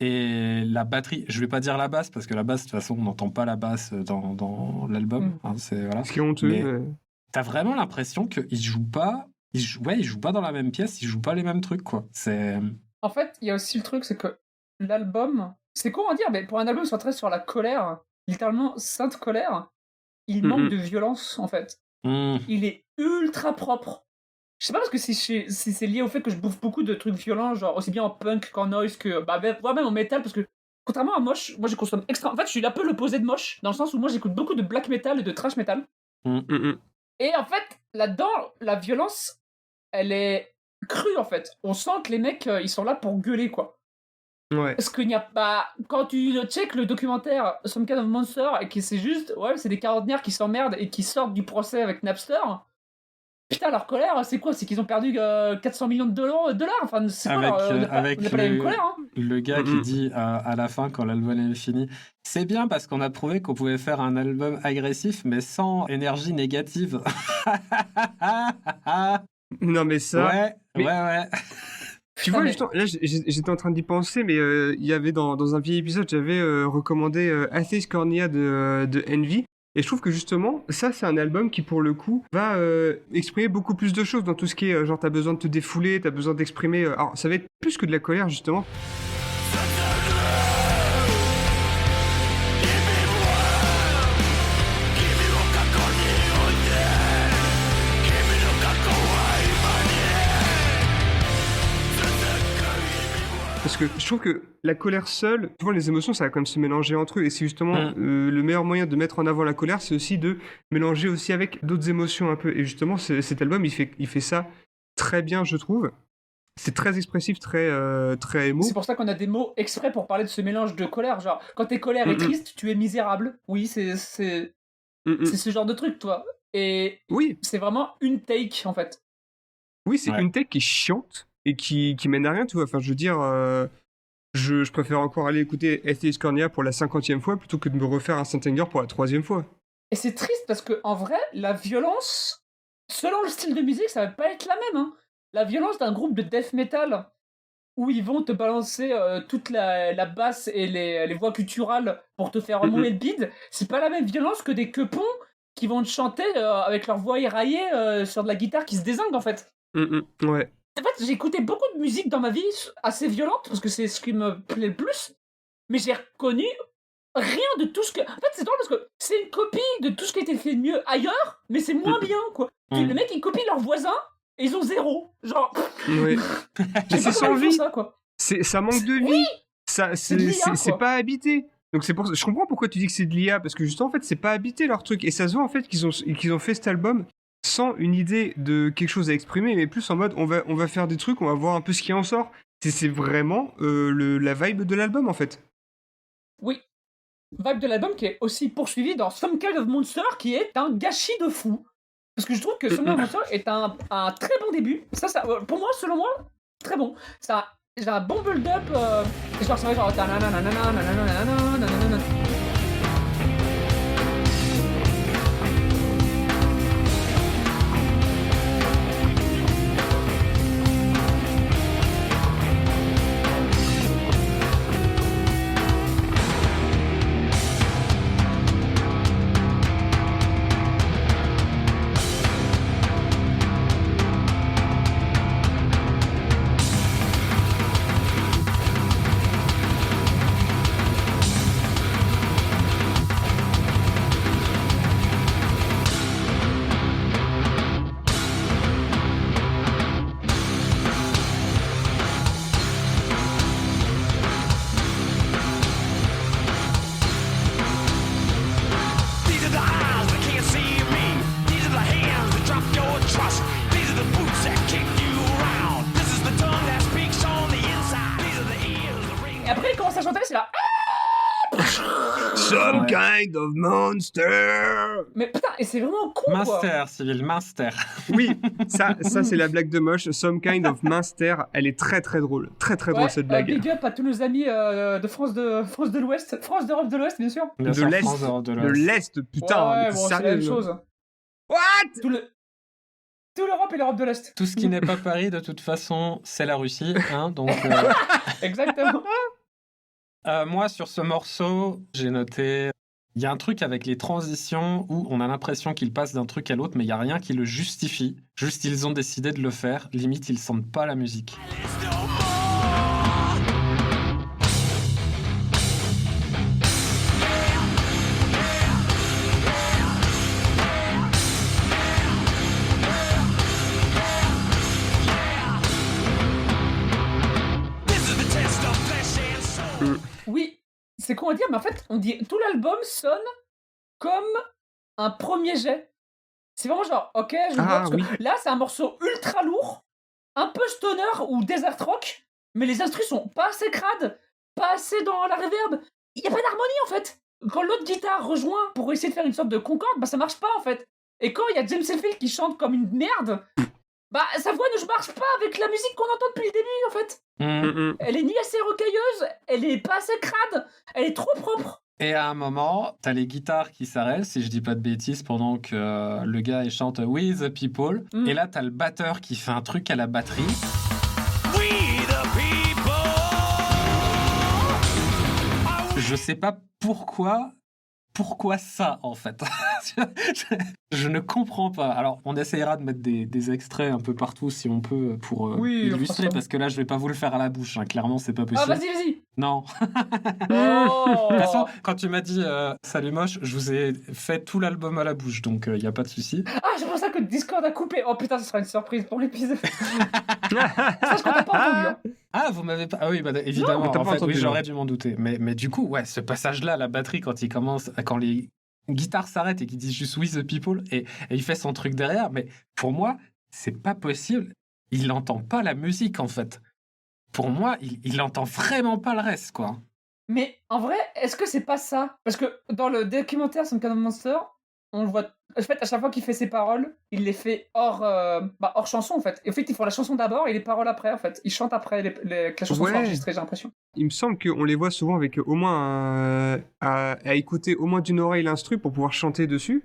Speaker 8: et la batterie, je vais pas dire la basse, parce que la basse, de toute façon, on n'entend pas la basse dans l'album. Hein,
Speaker 9: Ce qui est honteux.
Speaker 8: Mais t'as vraiment l'impression qu'ils jouent pas... Ils jouent pas dans la même pièce, ils jouent pas les mêmes trucs, quoi.
Speaker 2: En fait, il y a aussi le truc, c'est que l'album... C'est con à dire, mais pour un album centré sur la colère, littéralement sainte colère, il manque de violence, en fait. Il est ultra propre. Je sais pas parce que si c'est lié au fait que je bouffe beaucoup de trucs violents, genre aussi bien en punk qu'en noise, que voire même en metal, parce que contrairement à Moche, moi je consomme extra. En fait, je suis un peu l'opposé de Moche, dans le sens où moi j'écoute beaucoup de black metal et de thrash metal. Et en fait, là-dedans, la violence, elle est crue, en fait. On sent que les mecs, ils sont là pour gueuler, quoi.
Speaker 9: Ouais.
Speaker 2: Parce qu'il n'y a pas... Quand tu check le documentaire Some Kind of Monster, et que c'est juste... Ouais, c'est des quarantenaires qui s'emmerdent et qui sortent du procès avec Napster. Putain, leur colère, c'est quoi? C'est qu'ils ont perdu 400 millions de dollars. Enfin, c'est quoi
Speaker 8: avec
Speaker 2: on n'a pas la même colère, hein.
Speaker 8: Le gars qui dit à la fin, quand l'album est fini, c'est bien parce qu'on a prouvé qu'on pouvait faire un album agressif, mais sans énergie négative.
Speaker 9: Non, mais ça...
Speaker 8: Ouais.
Speaker 9: Tu vois, justement, là, j'étais en train d'y penser, mais il y avait dans un vieil épisode, j'avais recommandé Atheist Cornea de Envy. Et je trouve que justement, ça, c'est un album qui, pour le coup, va exprimer beaucoup plus de choses dans tout ce qui est, genre, t'as besoin de te défouler, t'as besoin d'exprimer... alors, ça va être plus que de la colère, justement. Parce que je trouve que la colère seule, souvent les émotions, ça va quand même se mélanger entre eux. Et c'est justement le meilleur moyen de mettre en avant la colère, c'est aussi de mélanger aussi avec d'autres émotions un peu. Et justement, cet album, il fait ça très bien, je trouve. C'est très expressif, très émo.
Speaker 2: C'est pour ça qu'on a des mots exprès pour parler de ce mélange de colère. Genre, quand t'es colère et triste, tu es misérable. Oui, c'est ce genre de truc, toi. Et c'est vraiment une take, en fait.
Speaker 9: Oui, c'est une take qui est chiante. Et qui mène à rien, tu vois. Enfin, je veux dire, je préfère encore aller écouter Atheist Cornea pour la 50e fois plutôt que de me refaire un Saint-Anger pour la 3e fois.
Speaker 2: Et c'est triste parce que en vrai, la violence, selon le style de musique, ça va pas être la même. Hein. La violence d'un groupe de death metal où ils vont te balancer toute la basse et les voix gutturales pour te faire remonter le bide, c'est pas la même violence que des quepons qui vont te chanter avec leur voix éraillée sur de la guitare qui se dézingue, en fait.
Speaker 9: Ouais.
Speaker 2: En fait, j'ai écouté beaucoup de musique dans ma vie assez violente, parce que c'est ce qui me plaît le plus, mais j'ai reconnu rien de tout ce que... En fait, c'est drôle parce que c'est une copie de tout ce qui a été fait de mieux ailleurs, mais c'est moins bien, quoi. Le mec, il copie leurs voisins, et ils ont 0. Genre...
Speaker 9: Ouais. Mais c'est sans vie.
Speaker 2: Ça, quoi.
Speaker 9: Ça manque de vie. Oui, c'est pas habité. Donc c'est pour ça, je comprends pourquoi tu dis que c'est de l'IA, parce que justement, en fait, c'est pas habité leur truc. Et ça se voit, en fait, qu'ils ont fait cet album sans une idée de quelque chose à exprimer, mais plus en mode on va faire des trucs, on va voir un peu ce qui en sort. C'est vraiment la vibe de l'album en fait.
Speaker 2: Oui. Vibe de l'album qui est aussi poursuivi dans Some Kind of Monster, qui est un gâchis de fou. Parce que je trouve que Some Kind of Monster est un très bon début. Ça, pour moi, selon moi, très bon. Ça, j'ai un bon build-up. Genre, ça va genre.
Speaker 1: These are the eyes that can't see me. These are the hands that drop your trust. These are the boots that kick you around. This is the tongue that speaks on the inside. These are the ears that ring.
Speaker 2: Et après, il commence à chanter, c'est là.
Speaker 9: Some kind of monster.
Speaker 2: Mais putain, et c'est vraiment con, quoi.
Speaker 8: Minster, Cyril, Minster.
Speaker 9: Oui, ça c'est la blague de moche. Some kind of monster. Elle est très très drôle. Très très drôle cette blague.
Speaker 2: Big up à tous nos amis de France de l'Ouest. France d'Europe de l'Ouest, bien sûr.
Speaker 8: Bien
Speaker 9: De
Speaker 8: sûr,
Speaker 9: l'Est.
Speaker 8: France d'Europe de
Speaker 9: De
Speaker 8: l'Ouest.
Speaker 9: l'Est, putain.
Speaker 2: Ouais,
Speaker 9: mais
Speaker 2: bon,
Speaker 9: t'es
Speaker 2: c'est la
Speaker 9: sérieux,
Speaker 2: même chose.
Speaker 9: What?
Speaker 2: Tout l'Europe et l'Europe de l'Est.
Speaker 8: Tout ce qui n'est pas Paris, de toute façon, c'est la Russie. Hein, donc,
Speaker 2: Exactement.
Speaker 8: moi, sur ce morceau, j'ai noté... Il y a un truc avec les transitions où on a l'impression qu'il passe d'un truc à l'autre, mais il n'y a rien qui le justifie. Juste, ils ont décidé de le faire. Limite, ils sentent pas la musique.
Speaker 1: There's no more. This is the test of flesh and soul.
Speaker 2: Oui, c'est con à dire, mais en fait, on dit tout l'album sonne comme un premier jet. C'est vraiment genre, ok, je vois, parce
Speaker 9: oui.
Speaker 2: que là, c'est un morceau ultra lourd, un peu stoner ou desert rock, mais les instrus sont pas assez crades, pas assez dans la reverb. Il y a pas d'harmonie en fait. Quand l'autre guitare rejoint pour essayer de faire une sorte de concorde, bah ça marche pas en fait. Et quand il y a James Hetfield qui chante comme une merde, bah sa voix ne marche pas avec la musique qu'on entend depuis le début en fait. Elle est ni assez rocailleuse, elle est pas assez crade, elle est trop propre.
Speaker 8: Et à un moment, t'as les guitares qui s'arrêtent, si je dis pas de bêtises, pendant que le gars il chante We the People. Et là, t'as le batteur qui fait un truc à la batterie.
Speaker 1: We the people.
Speaker 8: Je sais pas pourquoi ça, en fait. Je ne comprends pas. Alors, on essayera de mettre des extraits un peu partout, si on peut, pour
Speaker 2: Oui,
Speaker 8: illustrer,
Speaker 2: enfin,
Speaker 8: parce que là, je vais pas vous le faire à la bouche. Hein. Clairement, c'est pas
Speaker 2: Ah
Speaker 8: possible.
Speaker 2: vas-y.
Speaker 8: Non.
Speaker 2: Oh.
Speaker 8: De toute façon, quand tu m'as dit Salut moche, je vous ai fait tout l'album à la bouche, donc il n'y a pas de souci.
Speaker 2: Ah, c'est pour ça que Discord a coupé. Oh putain, ce sera une surprise pour l'épisode. Sache qu'on t'a pas entendu. Hein.
Speaker 8: Ah, vous m'avez pas... Ah oui, bah, évidemment,
Speaker 9: Non, t'as
Speaker 8: en
Speaker 9: pas
Speaker 8: fait,
Speaker 9: entendu,
Speaker 8: oui,
Speaker 9: non.
Speaker 8: j'aurais dû m'en douter. Mais du coup, ouais, ce passage-là, la batterie, quand il commence, quand les guitares s'arrêtent et qu'ils disent juste We the People, et il fait son truc derrière, mais pour moi, c'est pas possible. Il n'entend pas la musique, en fait. Pour moi, il entend vraiment pas le reste, quoi.
Speaker 2: Mais en vrai, est-ce que c'est pas ça? Parce que dans le documentaire Some Kind of Monster, on le voit. En fait, à chaque fois qu'il fait ses paroles, il les fait hors chanson en fait. Et en fait, ils font la chanson d'abord et les paroles après en fait. Ils chantent après que la chanson soit enregistrée, j'ai l'impression.
Speaker 9: Il me semble qu'on les voit souvent avec au moins à écouter au moins d'une oreille l'instru pour pouvoir chanter dessus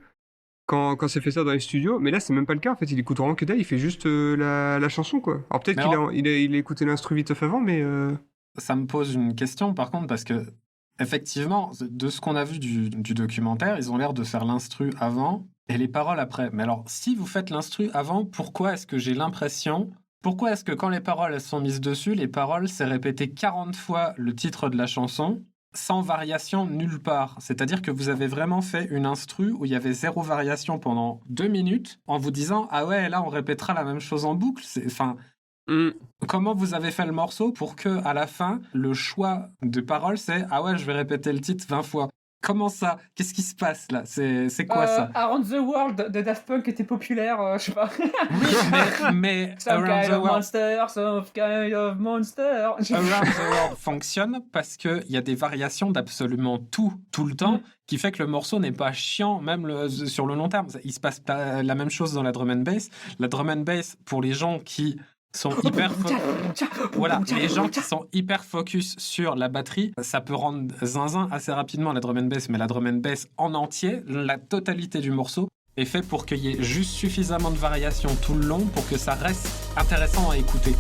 Speaker 9: quand c'est fait ça dans les studios. Mais là, c'est même pas le cas. En fait, il écoute vraiment que dalle. Il fait juste la chanson quoi. Alors peut-être qu'il a écouté l'instru vite avant, mais
Speaker 8: Ça me pose une question, par contre, parce que, effectivement, de ce qu'on a vu du documentaire, ils ont l'air de faire l'instru avant et les paroles après. Mais alors, si vous faites l'instru avant, pourquoi est-ce que j'ai l'impression... Pourquoi est-ce que quand les paroles elles sont mises dessus, les paroles, c'est répété 40 fois le titre de la chanson, sans variation nulle part? C'est-à-dire que vous avez vraiment fait une instru où il y avait 0 variation pendant 2 minutes, en vous disant « Ah ouais, là, on répétera la même chose en boucle. » Enfin... Comment vous avez fait le morceau pour que à la fin le choix de paroles c'est ah ouais je vais répéter le titre 20 fois? Comment ça? Qu'est-ce qui se passe là? C'est quoi ça?
Speaker 2: Around the World de Daft Punk était populaire, je sais pas.
Speaker 8: Mais
Speaker 2: Some
Speaker 8: Around
Speaker 2: kind
Speaker 8: the
Speaker 2: of
Speaker 8: World,
Speaker 2: monster, some kind of monster.
Speaker 8: Around the World fonctionne parce qu'il y a des variations d'absolument tout le temps, qui fait que le morceau n'est pas chiant, même sur le long terme. Il se passe pas la même chose dans la drum and bass. La drum and bass, pour les gens qui sont hyper voilà, les gens qui sont hyper focus sur la batterie, ça peut rendre zinzin assez rapidement la drum and bass, mais la drum and bass en entier, la totalité du morceau est fait pour qu'il y ait juste suffisamment de variations tout le long pour que ça reste intéressant à écouter.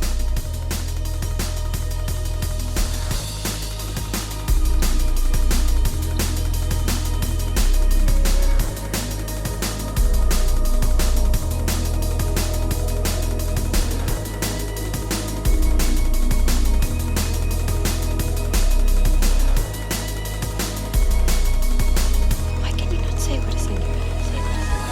Speaker 3: Why can you not say what a singer is? Say what a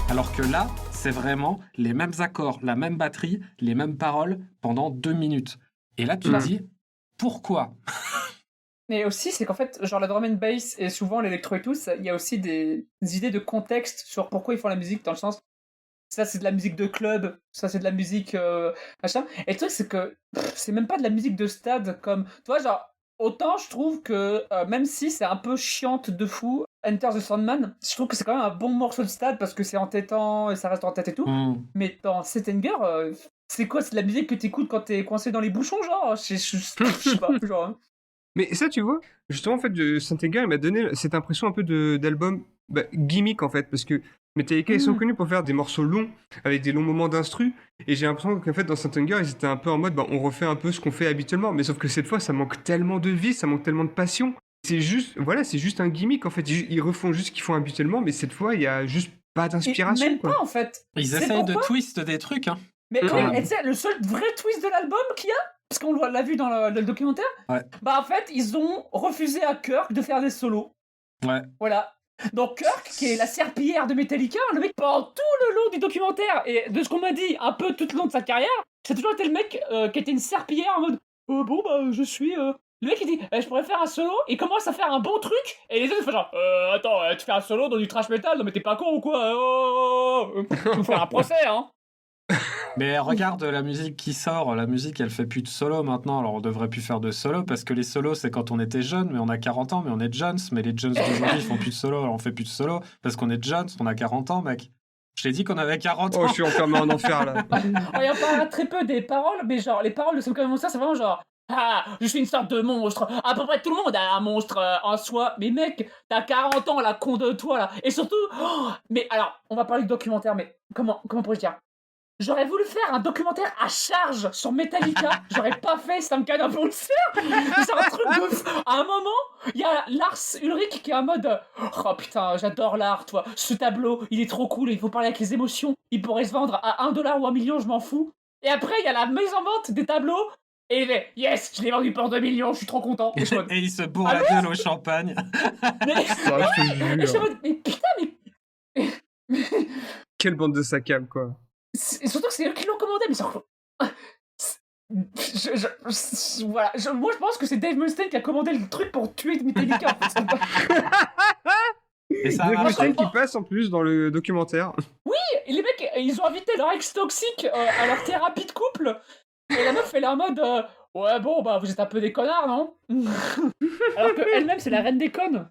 Speaker 8: Alors que là, c'est vraiment les mêmes accords, la même batterie, les mêmes paroles pendant 2 minutes. Et là, tu te dis, pourquoi?
Speaker 2: Mais aussi, c'est qu'en fait, genre la drum and bass et souvent l'électro et tout, il y a aussi des idées de contexte sur pourquoi ils font la musique, dans le sens, ça c'est de la musique de club, ça c'est de la musique machin. Et le truc, c'est que c'est même pas de la musique de stade, comme, tu vois, genre, autant je trouve que même si c'est un peu chiante de fou, Enter the Sandman, je trouve que c'est quand même un bon morceau de stade parce que c'est entêtant et ça reste en tête et tout. Mais dans Settinger, c'est quoi? C'est de la musique que t'écoutes quand t'es coincé dans les bouchons, genre? Je sais pas, genre. Hein.
Speaker 9: Mais ça, tu vois, justement, en fait, Saint-Anger, il m'a donné cette impression un peu d'album gimmick, en fait, parce que Metallica, ils sont connus pour faire des morceaux longs, avec des longs moments d'instru, et j'ai l'impression qu'en fait, dans Saint-Anger, ils étaient un peu en mode, on refait un peu ce qu'on fait habituellement, mais sauf que cette fois, ça manque tellement de vie, ça manque tellement de passion. C'est juste un gimmick, en fait. Ils refont juste ce qu'ils font habituellement, mais cette fois, il y a juste pas d'inspiration,
Speaker 2: Même
Speaker 9: quoi.
Speaker 2: pas, en fait.
Speaker 8: Ils
Speaker 2: C'est
Speaker 8: essayent de
Speaker 2: pourquoi
Speaker 8: twist des trucs, hein.
Speaker 2: Mais
Speaker 8: Quand
Speaker 2: oui,
Speaker 8: même.
Speaker 2: et tu sais, le seul vrai twist de l'album qu'il y a, parce qu'on l'a vu dans le documentaire,
Speaker 8: Ouais.
Speaker 2: bah en fait, ils ont refusé à Kirk de faire des solos.
Speaker 8: Ouais.
Speaker 2: Voilà. Donc Kirk, qui est la serpillière de Metallica, le mec pendant tout le long du documentaire, et de ce qu'on m'a dit un peu tout le long de sa carrière, c'est toujours été le mec qui était une serpillière en mode bon bah je suis... Le mec il dit je pourrais faire un solo, il commence à faire un bon truc, et les autres ils font genre attends, tu fais un solo dans du trash metal, non mais t'es pas con ou quoi? Tu vas me faire un procès hein.
Speaker 8: Mais regarde la musique qui sort, la musique elle fait plus de solo maintenant, alors on devrait plus faire de solo parce que les solos c'est quand on était jeune, mais on a 40 ans, mais on est Jones, mais les Jones d'aujourd'hui ils font plus de solo, alors on fait plus de solo parce qu'on est Jones, on a 40 ans mec. Je t'ai dit qu'on avait 40 ans.
Speaker 9: Oh, je suis enfermé en enfer, là.
Speaker 2: Il y a pas très peu des paroles, mais genre les paroles de Some Kind of Monster c'est vraiment genre ah, je suis une sorte de monstre. À peu près tout le monde a un monstre en soi. Mais mec, t'as 40 ans, la con de toi, là. Et surtout... mais alors, on va parler de documentaire, mais comment pourrais-je dire? J'aurais voulu faire un documentaire à charge sur Metallica. J'aurais pas fait Some Kind of Monster. C'est un truc de fou. À un moment, il y a Lars Ulrich qui est en mode oh putain, j'adore l'art, toi. Ce tableau, il est trop cool. Il faut parler avec les émotions. Il pourrait se vendre à $1 ou 1 million, je m'en fous. Et après, il y a la mise en vente des tableaux. Et il fait yes, je l'ai vendu pour 2 millions, je suis trop content. Et,
Speaker 8: Et il se bourre la gueule au champagne.
Speaker 2: mais,
Speaker 9: Ça, je te jure.
Speaker 2: et je suis en mode, mais putain, mais...
Speaker 9: Quelle bande de saccables, quoi.
Speaker 2: Et surtout que c'est eux qui l'ont commandé, mais surtout... Voilà, moi je pense que c'est Dave Mustaine qui a commandé le truc pour tuer Metallica. En fait.
Speaker 8: Et ça a
Speaker 9: Dave
Speaker 8: marché.
Speaker 9: Mustaine qui passe en plus dans le documentaire.
Speaker 2: Et les mecs, ils ont invité leur ex toxique à leur thérapie de couple. Et la meuf, elle est en mode ouais, bon, bah vous êtes un peu des connards, non? Alors qu'elle-même, c'est la reine des connes.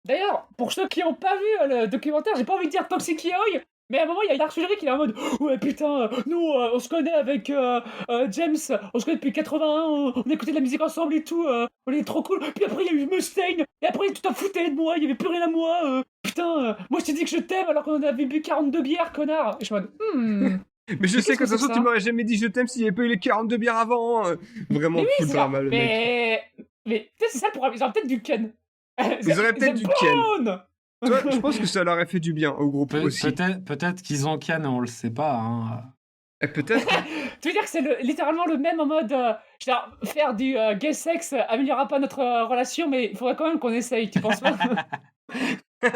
Speaker 2: D'ailleurs, pour ceux qui n'ont pas vu le documentaire, j'ai pas envie de dire Toxic Yaoi, mais à un moment, il y a Lars Ulrich qui est en mode ouais, putain, nous, on se connaît avec James, on se connaît depuis 81, on écoutait de la musique ensemble et tout, on est trop cool. Puis après, il y a eu Mustaine, et après, tu t'en foutais de moi, il y avait plus rien à moi, putain, moi je t'ai dit que je t'aime alors qu'on avait bu 42 bières, connard. Et je suis en mode
Speaker 9: Mais je sais que de toute
Speaker 2: c'est
Speaker 9: façon,
Speaker 2: ça
Speaker 9: tu m'aurais jamais dit je t'aime s'il n'y avait pas eu les 42 bières avant. Vraiment,
Speaker 2: Mais oui,
Speaker 9: full
Speaker 2: c'est
Speaker 9: drama, le mec.
Speaker 2: mais peut-être c'est ça le problème, ils auraient peut-être du Ken.
Speaker 9: Ils auraient peut-être du Ken.
Speaker 2: Ken.
Speaker 9: Toi, je pense que ça leur aurait fait du bien au groupe aussi.
Speaker 8: Peut-être qu'ils ont Ken, on le sait pas. Hein.
Speaker 9: Et peut-être.
Speaker 2: Tu veux dire que c'est littéralement le même en mode, genre, faire du gay sex améliorera pas notre relation, mais il faudrait quand même qu'on essaye, tu penses pas?
Speaker 9: Oh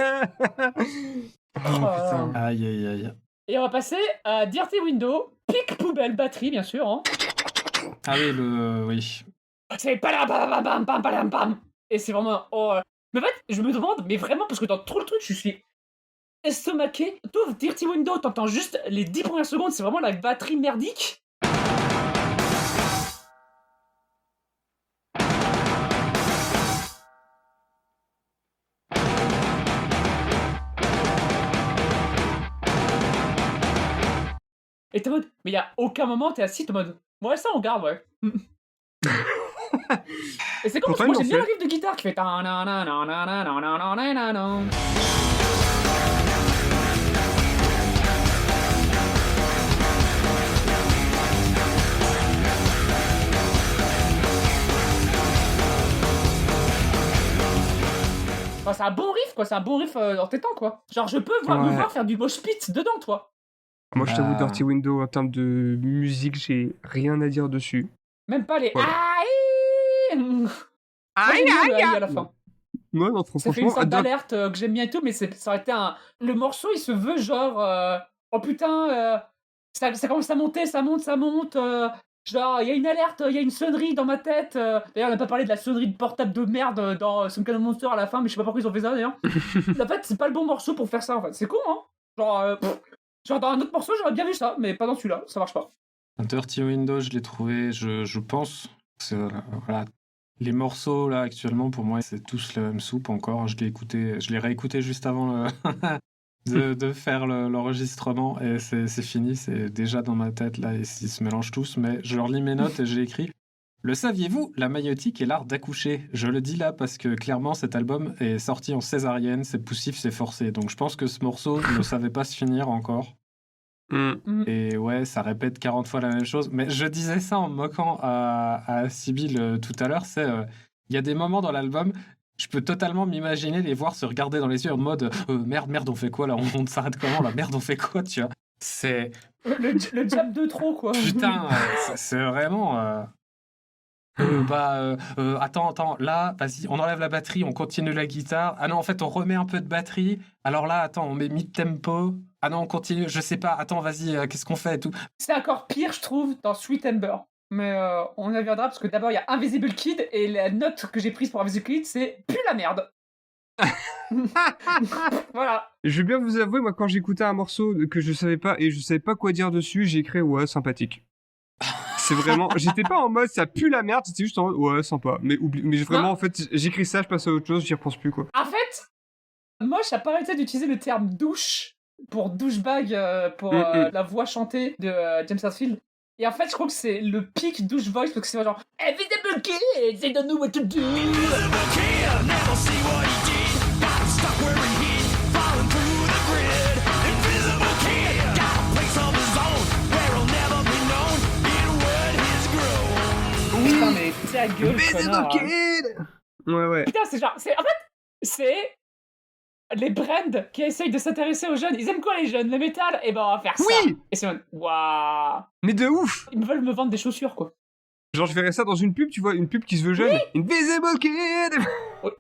Speaker 9: putain.
Speaker 8: Aïe, aïe, aïe.
Speaker 2: Et on va passer à Dirty Window, pic poubelle, batterie, bien sûr. Hein.
Speaker 8: Ah oui, oui.
Speaker 2: C'est palam pam pam pam pam pam. Et c'est vraiment... Mais en fait, je me demande, mais vraiment, parce que dans tout le truc, je suis estomaqué. Tout Dirty Window, t'entends juste les 10 premières secondes, c'est vraiment la batterie merdique. Et t'es en mode, mais il y a aucun moment, t'es assis, t'es en mode, ouais, ça on garde, ouais. Et c'est con, parce que moi j'aime bien le riff de guitare qui fait. Enfin, c'est un bon riff, quoi, c'est un bon riff en tétant, quoi. Genre, je peux me voir faire du mosh pit dedans, toi.
Speaker 9: Moi, je t'avoue, Dirty Window, en termes de musique, j'ai rien à dire dessus.
Speaker 2: Même pas les
Speaker 9: Voilà.
Speaker 2: aïe à la fin.
Speaker 9: Moi, non,
Speaker 2: Ça fait une sorte d'alerte que j'aime bien et tout, mais ça aurait été un... Le morceau, il se veut genre... Oh putain, ça commence à monter, ça monte. Genre, il y a une alerte, il y a une sonnerie dans ma tête. D'ailleurs, on n'a pas parlé de la sonnerie de portable de merde dans Some Kind of Monster à la fin, mais je sais pas pourquoi ils ont fait ça, d'ailleurs. En fait, c'est pas le bon morceau pour faire ça, en fait. C'est con, hein. Genre, dans un autre morceau, j'aurais bien vu ça, mais pas dans celui-là, ça marche pas.
Speaker 8: Dirty Window, je l'ai trouvé, je pense... Voilà. Les morceaux, là, actuellement, pour moi, c'est tous la même soupe encore. Je l'ai réécouté juste avant de faire l'enregistrement, et c'est fini, c'est déjà dans ma tête, là, et ils se mélangent tous, mais je relis mes notes et j'ai écrit « Le saviez-vous, la maïotique est l'art d'accoucher ?» Je le dis là parce que, clairement, cet album est sorti en césarienne, c'est poussif, c'est forcé. Donc je pense que ce morceau ne savait pas se finir encore. Et ouais, ça répète 40 fois la même chose. Mais je disais ça en me moquant à Sybille tout à l'heure. Il y a des moments dans l'album, je peux totalement m'imaginer les voir se regarder dans les yeux en mode merde, on fait quoi là, on s'arrête comment là, merde, on fait quoi, tu vois. C'est...
Speaker 2: Le jab de trop, quoi.
Speaker 8: Putain, c'est vraiment... attends, là, vas-y, on enlève la batterie, on continue la guitare. Ah non, en fait, on remet un peu de batterie. Alors là, attends, on met mid-tempo. Ah non, on continue, je sais pas, attends, vas-y, qu'est-ce qu'on fait et tout.
Speaker 2: C'est encore pire, je trouve, dans Sweet Ember. Mais on y reviendra, parce que d'abord, il y a Invisible Kid, et la note que j'ai prise pour Invisible Kid, c'est « Pue la merde !» Voilà.
Speaker 9: Je vais bien vous avouer, moi, quand j'écoutais un morceau que je savais pas, et je savais pas quoi dire dessus, j'ai écrit « Ouais, sympathique ». C'est vraiment... J'étais pas en mode « Ça pue la merde », c'était juste en mode « Ouais, sympa ». Mais vraiment, en fait, j'écris ça, je passe à autre chose, j'y repense plus, quoi.
Speaker 2: En fait, Moche a pas arrêté d'utiliser le terme douche pour douchebag, pour la voix chantée de James Hetfield. Et en fait, je crois que c'est le pic douche voice, parce que c'est genre Invisible Kid, they don't know what to do.
Speaker 1: Invisible kid, never see what he did. Got him stuck where he hid, falling through the grid. Invisible kid, got a place of his own, where he'll never be known, in what he's grown.
Speaker 2: Putain, mais ta gueule,
Speaker 9: Invisible
Speaker 2: connard.
Speaker 9: Kid. Ouais.
Speaker 2: Putain, c'est genre, en fait, c'est les brands qui essayent de s'intéresser aux jeunes. Ils aiment quoi, les jeunes? Le métal? Et ben, on va faire ça.
Speaker 9: Oui.
Speaker 2: Et c'est waouh.
Speaker 9: Mais de ouf.
Speaker 2: Ils veulent me vendre des chaussures, quoi.
Speaker 9: Genre, je verrais ça dans une pub, tu vois, une pub qui se veut jeune. Oui. Invisible Kid.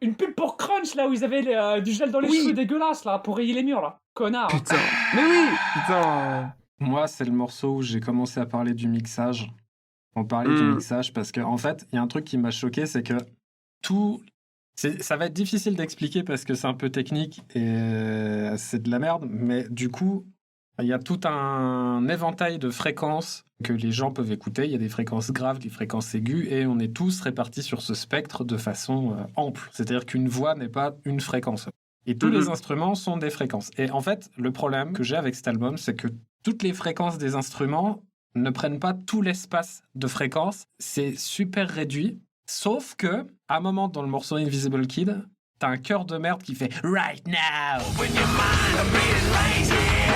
Speaker 2: Une pub pour Crunch, là, où ils avaient du gel dans les cheveux dégueulasse, là, pour rayer les murs, là. Connard.
Speaker 9: Putain. Mais oui. Putain.
Speaker 8: Moi, c'est le morceau où j'ai commencé à parler du mixage. On parlait du mixage parce que, en fait, il y a un truc qui m'a choqué, c'est que ça va être difficile d'expliquer parce que c'est un peu technique et c'est de la merde, mais du coup, il y a tout un éventail de fréquences que les gens peuvent écouter. Il y a des fréquences graves, des fréquences aiguës, et on est tous répartis sur ce spectre de façon ample. C'est-à-dire qu'une voix n'est pas une fréquence. Et tous les instruments sont des fréquences. Et en fait, le problème que j'ai avec cet album, c'est que toutes les fréquences des instruments ne prennent pas tout l'espace de fréquences. C'est super réduit. Sauf que, à un moment dans le morceau Invisible Kid, t'as un chœur de merde qui fait « Right now ».
Speaker 1: Open your mind, I'm beating right here.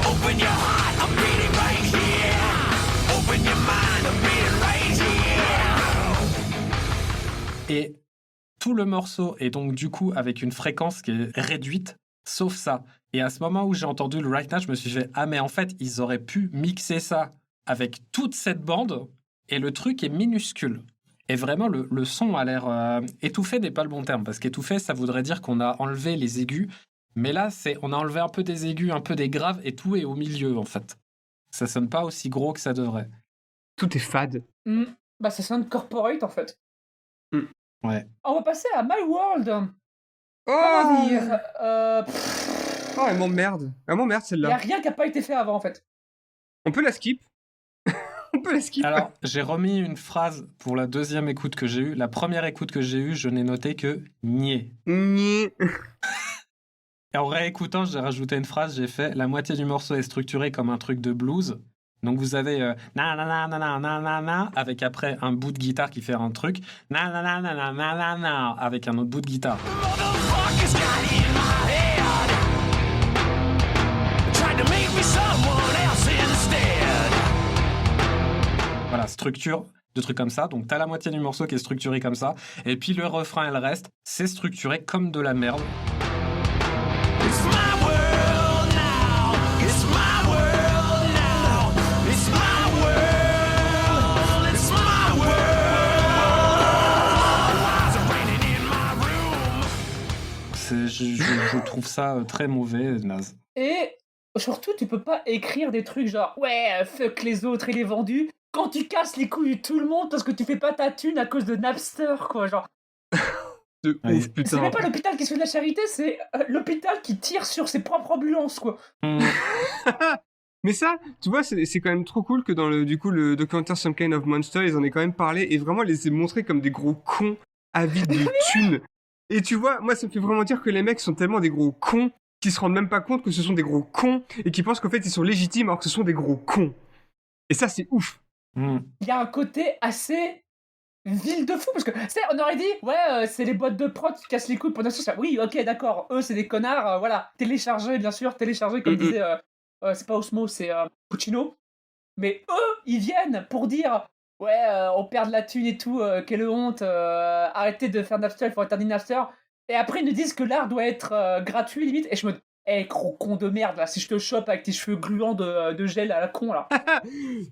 Speaker 1: Open your heart, I'm beating right here. Open your mind, I'm beating right here.
Speaker 8: Et tout le morceau est donc du coup avec une fréquence qui est réduite, sauf ça. Et à ce moment où j'ai entendu le Right Now, je me suis fait « Ah mais en fait, ils auraient pu mixer ça avec toute cette bande et le truc est minuscule. Et vraiment, le son a l'air... étouffé n'est pas le bon terme, parce qu'étouffé, ça voudrait dire qu'on a enlevé les aigus. Mais là, on a enlevé un peu des aigus, un peu des graves, et tout est au milieu, en fait. Ça sonne pas aussi gros que ça devrait.
Speaker 9: Tout est fade.
Speaker 2: Bah, ça sonne corporate, en fait.
Speaker 8: Ouais.
Speaker 2: On va passer à My World.
Speaker 9: Oh,
Speaker 2: Comment dire
Speaker 9: oh, elle m'emmerde. Elle m'emmerde
Speaker 2: Il n'y a
Speaker 9: celle-là.
Speaker 2: rien qui n'a pas été fait avant, en fait.
Speaker 9: On peut la skip. On peut la skip.
Speaker 8: Alors, j'ai remis une phrase pour la deuxième écoute que j'ai eue. La première écoute que j'ai eue, je n'ai noté que « niais ».
Speaker 9: Nyeh.
Speaker 8: Et en réécoutant, j'ai rajouté une phrase, j'ai fait « la moitié du morceau est structuré comme un truc de blues ». Donc vous avez na na na na na na na na avec après un bout de guitare qui fait un truc na na na na na na na na avec un autre bout de guitare.
Speaker 1: Motherfuckers got in my head. Tried to make me someone else instead.
Speaker 8: Voilà, structure de trucs comme ça. Donc t'as la moitié du morceau qui est structuré comme ça et puis le refrain et le reste, c'est structuré comme de la merde.
Speaker 1: It's my world now. It's my world now. It's my world. It's my world. Why is it raining in my room?
Speaker 8: Je trouve ça très mauvais, naze.
Speaker 2: Et surtout, tu peux pas écrire des trucs genre « Ouais, fuck les autres et les vendus » quand tu casses les couilles de tout le monde parce que tu fais pas ta thune à cause de Napster, quoi. Genre,
Speaker 9: De
Speaker 8: Ouais.
Speaker 9: ouf,
Speaker 2: c'est
Speaker 9: putain.
Speaker 2: même pas l'hôpital qui se fait de la charité, c'est l'hôpital qui tire sur ses propres ambulances, quoi.
Speaker 9: Mais ça, tu vois, c'est quand même trop cool que dans le documentaire Some Kind of Monster, ils en aient quand même parlé et vraiment les aient montrés comme des gros cons avides de thunes. Et tu vois, moi, ça me fait vraiment dire que les mecs sont tellement des gros cons qu'ils se rendent même pas compte que ce sont des gros cons et qu'ils pensent qu'en fait ils sont légitimes alors que ce sont des gros cons. Et ça, c'est ouf.
Speaker 2: Il y a un côté assez ville de fou parce que, tu sais, on aurait dit « Ouais, c'est les boîtes de prod qui cassent les couilles pour ça. Oui, ok, d'accord, eux, c'est des connards, voilà. Téléchargés, bien sûr, téléchargés, comme disait... c'est pas Osmo, c'est Puccino. Mais eux, ils viennent pour dire « Ouais, on perd de la thune et tout, quelle honte, arrêtez de faire Napster, il faut interdire Napster. » Et après, ils nous disent que l'art doit être gratuit, limite. Et je me dis « Eh, gros con de merde, là, si je te chope avec tes cheveux gluants de gel à la con, là. »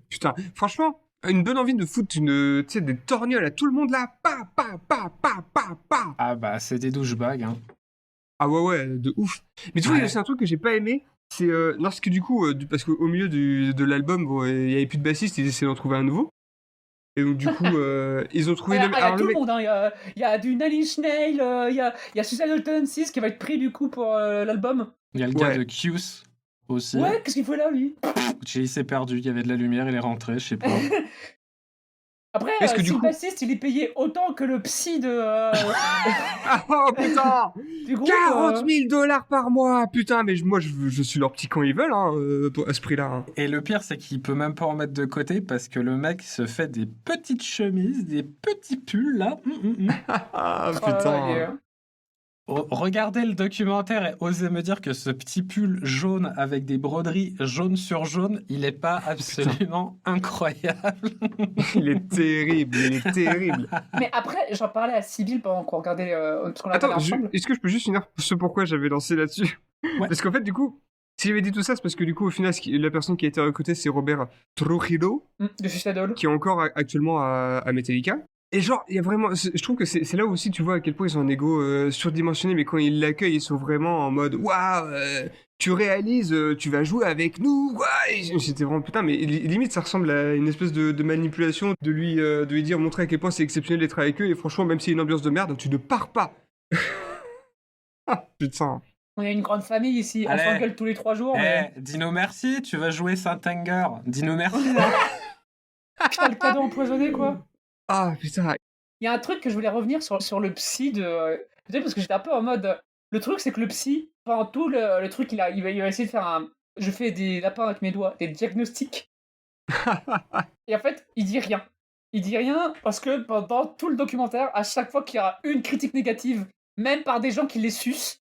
Speaker 9: Putain, franchement, une bonne envie de foutre tu sais, des torgnoles à tout le monde là. Pa, pa, pa, pa, pa, pa.
Speaker 8: Ah bah c'est des douchebags, hein.
Speaker 9: Ah ouais, de ouf. Mais tu vois,
Speaker 8: Ouais.
Speaker 9: c'est un truc que j'ai pas aimé. C'est lorsque du coup, parce qu'au milieu de l'album, bon, il y avait plus de bassiste, ils essaient d'en trouver un nouveau. Et donc du coup, ils ont trouvé
Speaker 2: Il y a
Speaker 9: alors,
Speaker 2: tout
Speaker 9: le
Speaker 2: le
Speaker 9: mec.
Speaker 2: monde, hein. Il y a du Nine Inch Nails, il y a Suicidal Tendencies qui va être pris du coup pour l'album.
Speaker 8: Il y a le gars
Speaker 9: Ouais.
Speaker 8: de Q's aussi.
Speaker 2: Ouais, qu'est-ce qu'il faut là, lui?
Speaker 8: Il s'est perdu, il y avait de la lumière, il est rentré, je sais pas.
Speaker 2: Après,
Speaker 9: Est-ce que
Speaker 2: si
Speaker 9: du
Speaker 2: le
Speaker 9: coup-
Speaker 2: bassiste il est payé autant que le psy de,
Speaker 9: Ah, oh putain,
Speaker 2: du groupe.
Speaker 9: 40 000 $ par mois, putain, mais moi je suis leur petit quand ils veulent, hein, à ce prix-là. Hein.
Speaker 8: Et le pire, c'est qu'il peut même pas en mettre de côté parce que le mec se fait des petites chemises, des petits pulls là.
Speaker 9: Ah
Speaker 2: il
Speaker 9: putain.
Speaker 2: est-
Speaker 8: Regardez le documentaire et osez me dire que ce petit pull jaune avec des broderies jaune sur jaune, il est pas absolument incroyable.
Speaker 9: Il est terrible, il est terrible.
Speaker 2: Mais après, j'en parlais à Sybille pendant qu'on regardait. Parce qu'on l'a
Speaker 9: Attends,
Speaker 2: regardé ensemble.
Speaker 9: est-ce que je peux juste finir ce pourquoi j'avais lancé là-dessus?
Speaker 8: Ouais.
Speaker 9: Parce qu'en fait, du coup, si j'avais dit tout ça, c'est parce que du coup, au final, la personne qui a été recrutée, c'est Robert Trujillo,
Speaker 2: De Suicidal.
Speaker 9: qui est encore actuellement à Metallica. Et genre, il y a vraiment, je trouve que c'est là aussi, tu vois à quel point ils ont un ego surdimensionné, mais quand ils l'accueillent, ils sont vraiment en mode, waouh, tu réalises, tu vas jouer avec nous, ouais. C'était vraiment putain, mais limite ça ressemble à une espèce de manipulation de lui dire, montrer à quel point c'est exceptionnel d'être avec eux, et franchement, même s'il y a une ambiance de merde, tu ne pars pas. Ah, putain.
Speaker 2: On est une grande famille ici.
Speaker 8: Allez.
Speaker 2: On s'engueule tous les 3 jours.
Speaker 8: Eh,
Speaker 2: Mais...
Speaker 8: dis-nous merci, tu vas jouer Saint-Anger. Dis-nous merci.
Speaker 2: Putain, le cadeau empoisonné, quoi.
Speaker 9: Ah, putain.
Speaker 2: Il y a un truc que je voulais revenir sur le psy de. Peut-être parce que j'étais un peu en mode. Le truc, c'est que le psy, pendant tout le truc, il va essayer de faire un. Je fais des lapins avec mes doigts, des diagnostics. Et en fait, il dit rien. Il dit rien parce que pendant tout le documentaire, à chaque fois qu'il y aura une critique négative, même par des gens qui les sucent,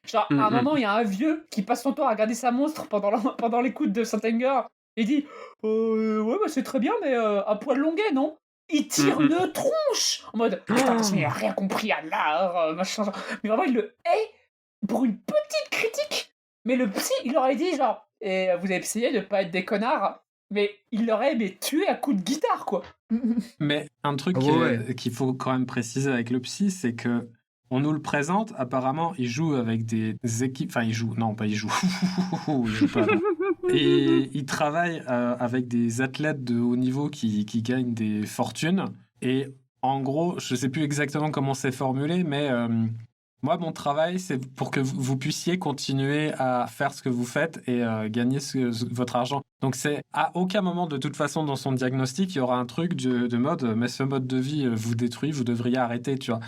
Speaker 2: genre, à un moment, il y a un vieux qui passe son temps à regarder sa monstre pendant l'écoute de Saint-Anger et il dit ouais, bah, c'est très bien, mais un poil longuet, non? Il tire une tronche en mode putain, il a rien compris à l'art, machin. Genre. Mais vraiment, il le hait pour une petite critique. Mais le psy, il aurait dit genre, et vous avez essayé de pas être des connards. mais il l'aurait tué à coups de guitare, quoi.
Speaker 8: Mais un truc
Speaker 9: Ah ouais.
Speaker 8: qu'il faut quand même préciser avec le psy, c'est que on nous le présente, apparemment, il joue avec des équipes... Enfin, il joue... Non, pas il joue. Il joue pas, non. Et il travaille avec des athlètes de haut niveau qui gagnent des fortunes. Et en gros, je sais plus exactement comment c'est formulé, mais moi, mon travail, c'est pour que vous puissiez continuer à faire ce que vous faites et gagner votre argent. Donc, c'est à aucun moment, de toute façon, dans son diagnostic, il y aura un truc de mode, mais ce mode de vie vous détruit, vous devriez arrêter, tu vois.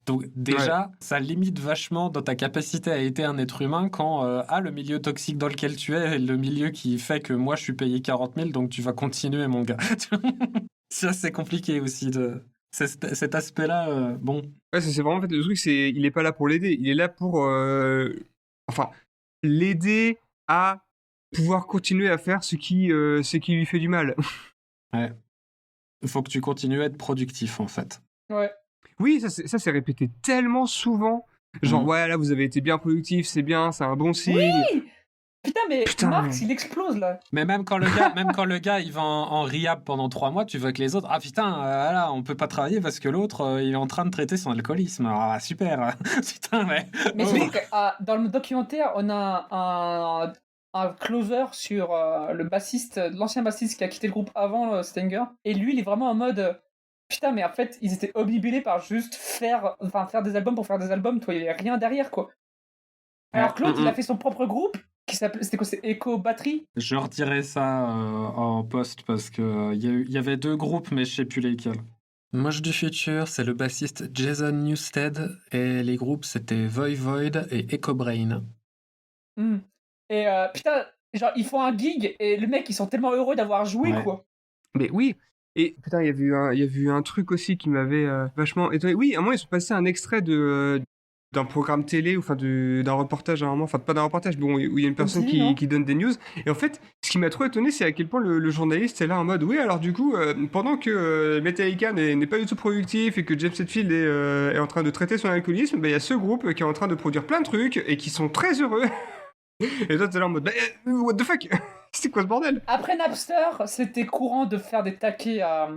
Speaker 8: Donc déjà, ça limite vachement dans ta capacité à aider un être humain quand le milieu toxique dans lequel tu es est le milieu qui fait que moi, je suis payé 40 000, donc tu vas continuer, mon gars. Ça, c'est compliqué aussi. Cet aspect-là, bon...
Speaker 9: Ouais, c'est vraiment, en fait, le truc, c'est il est pas là pour l'aider, il est là pour l'aider à pouvoir continuer à faire ce qui lui fait du mal.
Speaker 8: Ouais. Il faut que tu continues à être productif, en fait.
Speaker 2: Ouais.
Speaker 9: Oui, ça c'est répété tellement souvent. Genre,
Speaker 8: Mhm.
Speaker 9: ouais, là, vous avez été bien productif, c'est bien, c'est un bon signe.
Speaker 2: Oui. Putain,
Speaker 9: Putain.
Speaker 2: Marx, il explose, là.
Speaker 8: Mais même quand le gars, il va en rehab pendant 3 mois, tu vois que les autres, ah putain, là, on peut pas travailler parce que l'autre, il est en train de traiter son alcoolisme. Ah, super. Putain, ouais.
Speaker 2: Mais
Speaker 8: Oh.
Speaker 2: c'est vrai que dans le documentaire, on a un closer sur le bassiste, l'ancien bassiste qui a quitté le groupe avant Stenger. Et lui, il est vraiment en mode... Putain, mais en fait, ils étaient obnubilés par juste faire des albums pour faire des albums. Toi, il n'y avait rien derrière, quoi. Alors que l'autre, il a fait son propre groupe, qui s'appelait... C'était quoi? C'est Echo Battery?
Speaker 8: Je redirai ça en post parce que il y avait 2 groupes, mais je sais plus lesquels. Moche du futur, c'est le bassiste Jason Newsted et les groupes c'était Void et Echo Brain.
Speaker 2: Et putain, genre, ils font un gig et le mec, ils sont tellement heureux d'avoir joué,
Speaker 8: Ouais.
Speaker 2: quoi.
Speaker 9: Mais oui. Et putain, il y a eu un truc aussi qui m'avait vachement étonné. Oui, à un moment, ils sont passés un extrait d'un programme télé, ou enfin d'un reportage à un moment, enfin pas d'un reportage, mais bon, où il y a une personne
Speaker 2: si, non
Speaker 9: qui donne des news. Et en fait, ce qui m'a trop étonné, c'est à quel point le journaliste est là en mode, oui, alors du coup, pendant que Metallica n'est pas du tout productif et que James Hetfield est en train de traiter son alcoolisme, ben, il y a ce groupe qui est en train de produire plein de trucs et qui sont très heureux. Et toi, t'es là en mode, what the fuck? C'est quoi ce bordel?
Speaker 2: Après Napster, c'était courant de faire des taquets à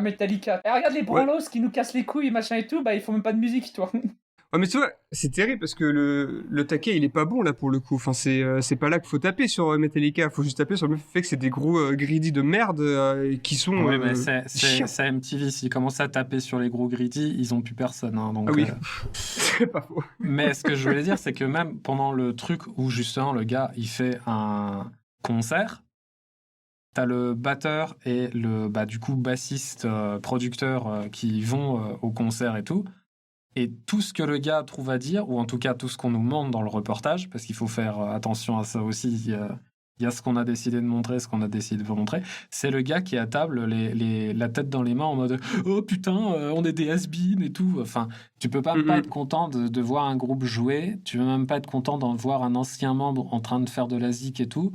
Speaker 2: Metallica. Et regarde les branlos qui nous cassent les couilles, machin et tout, bah ils font même pas de musique, toi.
Speaker 9: Ouais, mais tu vois, c'est terrible parce que le taquet, il est pas bon là pour le coup. Enfin, c'est pas là qu'il faut taper sur Metallica. Faut juste taper sur le fait que c'est des gros greedy de merde qui sont.
Speaker 8: Oui, mais
Speaker 9: chiants.
Speaker 8: c'est MTV. S'ils commencent à taper sur les gros greedy, ils ont plus personne. Hein, donc,
Speaker 9: Ah oui, c'est pas faux.
Speaker 8: Mais ce que je voulais dire, c'est que même pendant le truc où justement le gars il fait un concert, t'as le batteur et le du coup bassiste producteur qui vont au concert et tout. Et tout ce que le gars trouve à dire, ou en tout cas tout ce qu'on nous montre dans le reportage, parce qu'il faut faire attention à ça aussi, il y a ce qu'on a décidé de montrer, ce qu'on a décidé de montrer, c'est le gars qui est à table, la tête dans les mains en mode « Oh putain, on est des has-been et tout ». Enfin, tu peux pas être content de voir un groupe jouer, tu peux même pas être content d'en voir un ancien membre en train de faire de la zik et tout.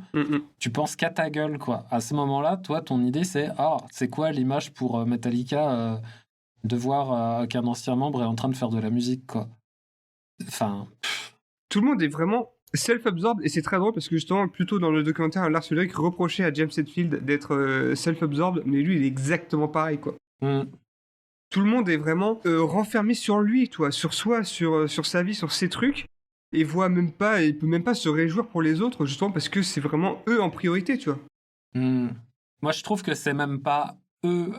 Speaker 8: Tu penses qu'à ta gueule, quoi. À ce moment-là, toi, ton idée, c'est « Ah, c'est quoi l'image pour Metallica de voir qu'un ancien membre est en train de faire de la musique, quoi. » Enfin...
Speaker 9: Tout le monde est vraiment self-absorbed, et c'est très drôle parce que justement, plus tôt dans le documentaire, Lars Ulrich reprochait à James Hetfield d'être self-absorbed, mais lui, il est exactement pareil, quoi. Tout le monde est vraiment renfermé sur lui, toi, sur soi, sur sa vie, sur ses trucs, et voit même pas, et peut même pas se réjouir pour les autres, justement parce que c'est vraiment eux en priorité, tu vois.
Speaker 8: Moi, je trouve que c'est même pas eux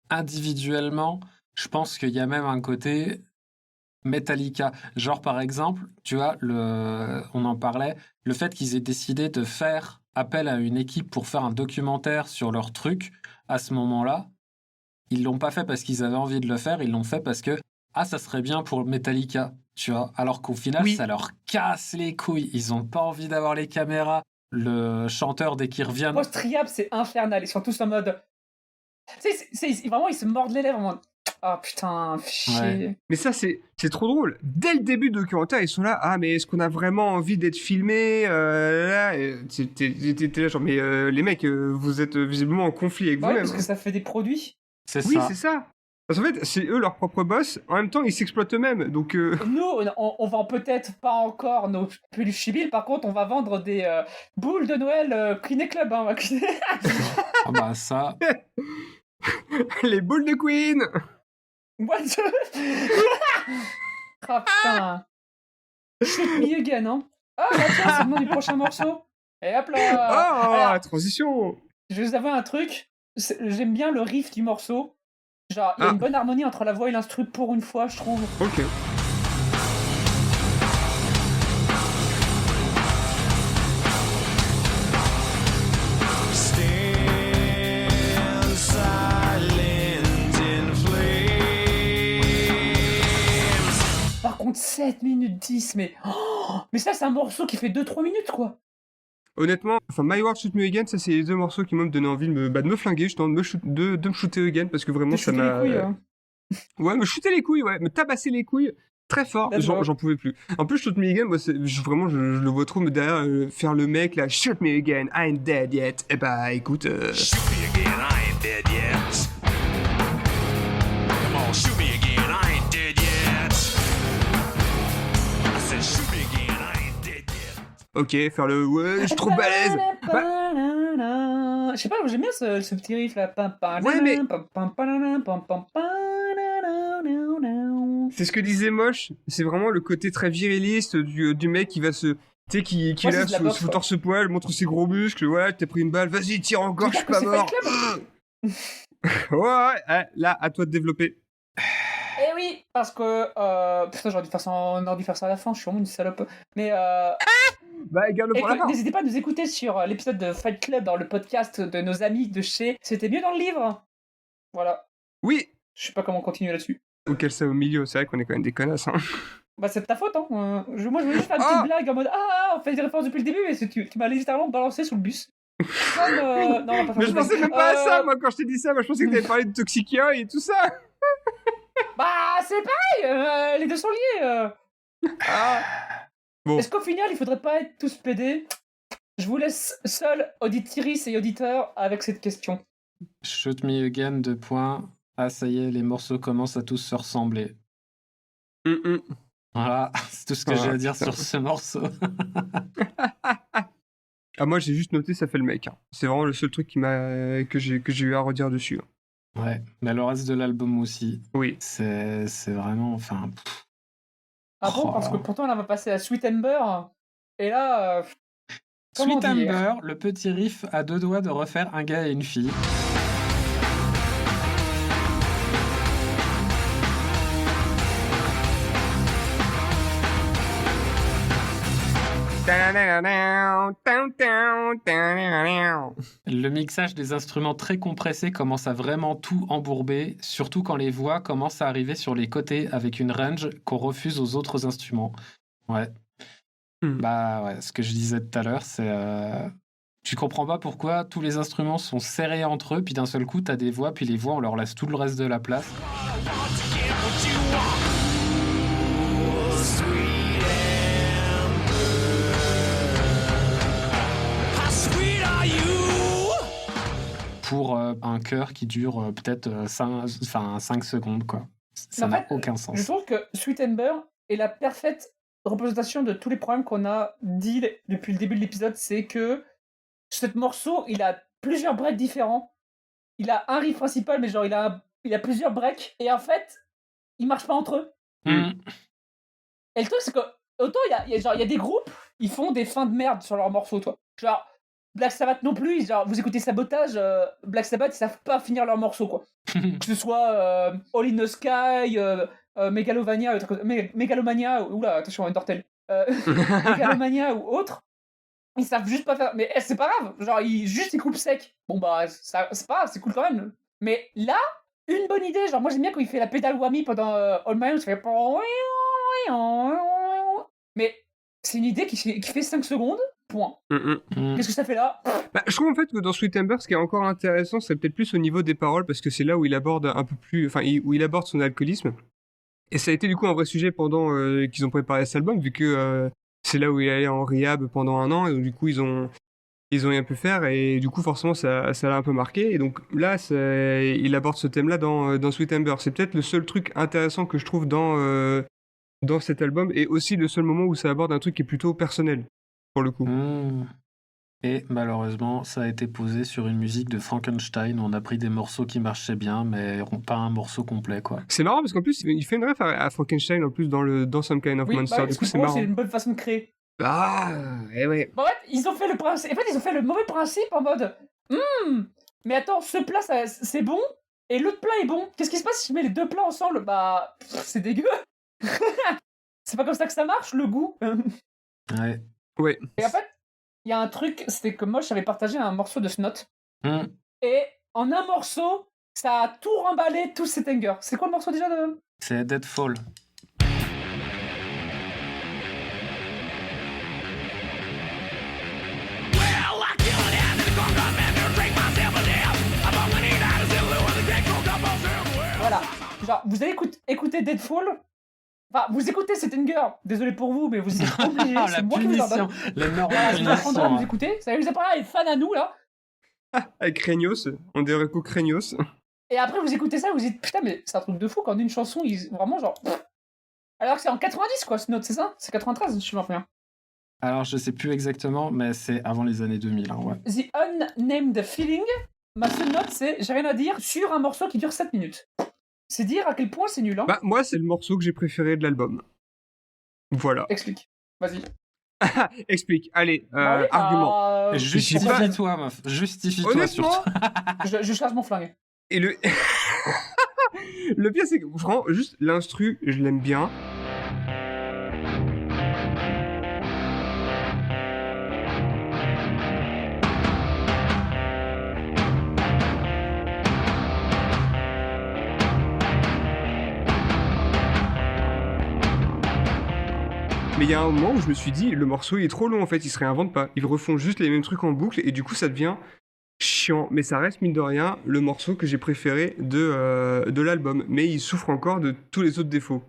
Speaker 8: individuellement. Je pense qu'il y a même un côté Metallica. Genre, par exemple, tu vois, on en parlait, le fait qu'ils aient décidé de faire appel à une équipe pour faire un documentaire sur leur truc, à ce moment-là, ils l'ont pas fait parce qu'ils avaient envie de le faire, ils l'ont fait parce que ça serait bien pour Metallica, tu vois. Alors qu'au final, ça leur casse les couilles. Ils ont pas envie d'avoir les caméras. Le chanteur, dès qu'il revient...
Speaker 2: Post-Triab, c'est infernal. Ils sont tous en mode... vraiment, ils se mordent les lèvres en mode... Ah putain, chier.
Speaker 9: Ouais. Mais ça, c'est trop drôle. Dès le début du documentaire, ils sont là. Ah, mais est-ce qu'on a vraiment envie d'être filmé T'es là, genre, mais les mecs, vous êtes visiblement en conflit avec vous-même.
Speaker 2: Parce que ça fait des produits.
Speaker 9: Oui, c'est ça. Parce qu'en fait, c'est eux leur propre boss. En même temps, ils s'exploitent eux-mêmes. Donc,
Speaker 2: Nous, on vend peut-être pas encore nos peluches chibiles, par contre, on va vendre des boules de Noël Queen Club. Hein,
Speaker 8: Ah bah ça,
Speaker 9: les boules de Queen.
Speaker 2: What the... Ah putain. Shoot me again, hein. Ah bah tiens, c'est le nom du prochain morceau. Et hop là.
Speaker 9: Oh,
Speaker 2: Alors,
Speaker 9: transition.
Speaker 2: je vais vous avouer un truc. J'aime bien le riff du morceau. Genre, il y a une bonne harmonie entre la voix et l'instru pour une fois, je trouve.
Speaker 9: Ok.
Speaker 1: Stand silent in flames.
Speaker 2: Par contre, 7 minutes 10, mais... Oh, mais ça, c'est un morceau qui fait 2-3 minutes, quoi.
Speaker 9: Honnêtement, enfin, My World Shoot Me Again, ça c'est les deux morceaux qui m'ont donné envie de me flinguer, justement, de me shooter again, parce que vraiment
Speaker 2: T'as
Speaker 9: ça
Speaker 2: shooté les
Speaker 9: m'a.
Speaker 2: couilles, hein.
Speaker 9: Ouais, me shooter les couilles, ouais, me tabasser les couilles très fort,
Speaker 2: D'accord.
Speaker 9: j'en pouvais plus. En plus, Shoot Me Again, moi, vraiment, je le vois trop derrière faire le mec là, Shoot Me Again, I ain't dead yet. Eh bah, écoute.
Speaker 1: Shoot me again, I ain't dead yet. Come on, shoot me again, I ain't dead yet. I said, shoot me again, I ain't dead yet.
Speaker 9: Ok, faire le ouais, je suis trop balèze. Bah,
Speaker 2: Je sais pas, j'aime bien ce petit riff là.
Speaker 9: Ouais, mais- c'est ce que disait Moche, c'est vraiment le côté très viriliste du mec qui va se. Tu sais, qui
Speaker 2: Ouais,
Speaker 9: est là,
Speaker 2: c'est de la boxe,
Speaker 9: sous
Speaker 2: quoi.
Speaker 9: torse-poil, montre ses gros muscles, voilà, t'as pris une balle, vas-y, tire encore, je suis pas
Speaker 2: C'est
Speaker 9: mort.
Speaker 2: Fight
Speaker 9: Ouais, là, à toi de développer.
Speaker 2: Eh oui, parce que... Putain, j'aurais dû faire ça, on aurait dû faire ça à la fin, je suis vraiment une salope. Mais
Speaker 9: Bah, garde-le pour la fin.
Speaker 2: n'hésitez pas à nous écouter sur l'épisode de Fight Club dans le podcast de nos amis de chez C'était mieux dans le livre. Voilà.
Speaker 9: Oui,
Speaker 2: Je sais pas comment continuer là-dessus.
Speaker 9: auquel ça au milieu, c'est vrai qu'on est quand même des connasses. Hein.
Speaker 2: Bah c'est de ta faute, hein. Moi je voulais juste faire une
Speaker 9: Ah
Speaker 2: petite blague en mode on fait des références depuis le début, mais tu m'as littéralement balancé sous le bus. Comme, non, on va pas faire
Speaker 9: Mais
Speaker 2: de
Speaker 9: je
Speaker 2: blague.
Speaker 9: pensais même pas à ça, moi, quand je t'ai dit ça. Moi, je pensais que t'avais parlé de Toxikia et tout ça.
Speaker 2: Bah c'est pareil, les deux sont liés.
Speaker 9: Bon.
Speaker 2: Est-ce qu'au final il faudrait pas être tous pédés? Je vous laisse seul, auditrices et auditeurs, avec cette question.
Speaker 8: Shoot Me Again, 2 points. Ah, ça y est, les morceaux commencent à tous se ressembler. Voilà, c'est tout ce que
Speaker 9: Ah,
Speaker 8: j'ai à dire
Speaker 9: putain.
Speaker 8: sur ce morceau.
Speaker 9: Ah, moi, j'ai juste noté, ça fait le mec. Hein. C'est vraiment le seul truc que j'ai eu à redire dessus. Hein.
Speaker 8: Ouais, mais le reste de l'album aussi,
Speaker 9: Oui.
Speaker 8: c'est vraiment, enfin...
Speaker 2: Ah bon,
Speaker 8: Oh.
Speaker 2: parce que pourtant là on va passer à Sweet Ember, et là... comment
Speaker 8: Sweet
Speaker 2: dire
Speaker 8: Amber, le petit riff à 2 doigts de refaire un gars et une fille. Le mixage des instruments très compressés commence à vraiment tout embourber, surtout quand les voix commencent à arriver sur les côtés avec une range qu'on refuse aux autres instruments. Ouais. Bah ouais, ce que je disais tout à l'heure, c'est... Tu comprends pas pourquoi tous les instruments sont serrés entre eux, puis d'un seul coup, t'as des voix, puis les voix, on leur laisse tout le reste de la place.
Speaker 1: How sweet are you?
Speaker 8: Pour un chœur qui dure peut-être 5 secondes, quoi. Ça
Speaker 2: En
Speaker 8: n'a
Speaker 2: fait,
Speaker 8: aucun sens.
Speaker 2: Je trouve que Sweet Ember est la parfaite représentation de tous les problèmes qu'on a dit depuis le début de l'épisode. C'est que ce morceau, il a plusieurs breaks différents. Il a un riff principal, mais genre il a plusieurs breaks. Et en fait, ils marchent pas entre eux.
Speaker 8: Mm.
Speaker 2: Et le truc, c'est que autant il y a des groupes, ils font des fins de merde sur leurs morceaux, toi. Genre, Black Sabbath non plus, genre, vous écoutez Sabotage, Black Sabbath, ils savent pas finir leurs morceaux, quoi. Que ce soit All in the Sky, Megalovania, Megalomania, oula, attention, Undertale. Megalomania ou autre, ils savent juste pas faire. Mais c'est pas grave, genre, ils coupent sec. Bon, bah, c'est pas grave, c'est cool quand même. Mais là, une bonne idée, genre, moi j'aime bien quand il fait la pédale whammy pendant All My Own, ça fait. Mais c'est une idée qui fait 5 secondes, point. Qu'est-ce que ça fait là?
Speaker 9: Bah, je trouve en fait que dans Sweet Ember, ce qui est encore intéressant, c'est peut-être plus au niveau des paroles, parce que c'est là où il aborde un peu plus, enfin, où il aborde son alcoolisme. Et ça a été du coup un vrai sujet pendant qu'ils ont préparé cet album, vu que c'est là où il est allé en rehab pendant 1 an, et donc, du coup ils ont ils ont rien pu faire et du coup forcément ça l'a un peu marqué et donc là il aborde ce thème-là dans Sweet Ember. C'est peut-être le seul truc intéressant que je trouve dans cet album et aussi le seul moment où ça aborde un truc qui est plutôt personnel pour le coup.
Speaker 8: Et malheureusement, ça a été posé sur une musique de Frankenstein. On a pris des morceaux qui marchaient bien, mais pas un morceau complet, quoi.
Speaker 9: C'est marrant parce qu'en plus il fait une ref à Frankenstein en plus dans Some Kind of
Speaker 2: Oui,
Speaker 9: Monster.
Speaker 2: bah,
Speaker 9: Du coup c'est
Speaker 2: pour moi,
Speaker 9: marrant.
Speaker 2: c'est une bonne façon de créer.
Speaker 9: Ah ouais.
Speaker 2: En fait, ils ont fait le principe. En fait, ils ont fait le mauvais principe en mode. Mais attends, ce plat, c'est bon, et l'autre plat est bon. Qu'est-ce qui se passe si je mets les deux plats ensemble? Bah, c'est dégueu. C'est pas comme ça que ça marche, le goût.
Speaker 8: Ouais.
Speaker 2: Et en fait, il y a un truc, c'était que moi, j'avais partagé un morceau de Snot. Et en un morceau, ça a tout remballé, tout cet anger. C'est quoi le morceau déjà de...
Speaker 8: C'est Deadfall.
Speaker 1: Well, I killed it and the conga man to drink myself a death. I'm on the need out of Zulu and the great cook up of them.
Speaker 2: Voilà. Genre, vous allez écouter Deadfall. Enfin, vous écoutez cet anger. Désolé pour vous, mais vous êtes obligés.
Speaker 8: La
Speaker 2: C'est moi qui vous en donne.
Speaker 8: punition, l'énorme
Speaker 2: Voilà, je vous apprendrai à vous
Speaker 8: punition.
Speaker 2: écouter. Ça vous apprendra à être fan à nous, là.
Speaker 9: Avec Craignos, on dirait coup Craignos.
Speaker 2: Et après, vous écoutez ça, vous dites, putain, mais c'est un truc de fou quand une chanson, vraiment genre... Alors que c'est en 90, quoi, ce note, c'est ça? C'est 93, je me souviens.
Speaker 8: Alors, je sais plus exactement, mais c'est avant les années 2000, hein, ouais.
Speaker 2: The Unnamed Feeling, ma seule note, c'est j'ai rien à dire sur un morceau qui dure 7 minutes. C'est dire à quel point c'est nul, hein.
Speaker 9: Bah moi c'est le morceau que j'ai préféré de l'album. Voilà.
Speaker 2: Explique, vas-y.
Speaker 9: Explique, allez,
Speaker 2: Bah oui,
Speaker 9: argument.
Speaker 2: bah,
Speaker 8: Justifie-toi, meuf. Justifie-toi,
Speaker 9: Honnêtement,
Speaker 8: surtout.
Speaker 2: je charge mon flingue.
Speaker 9: et le... le pire c'est que vraiment, juste l'instru, je l'aime bien. Mais il y a un moment où je me suis dit, le morceau il est trop long en fait, ils se réinventent pas. Ils refont juste les mêmes trucs en boucle et du coup ça devient chiant. Mais ça reste mine de rien le morceau que j'ai préféré de l'album. Mais il souffre encore de tous les autres défauts.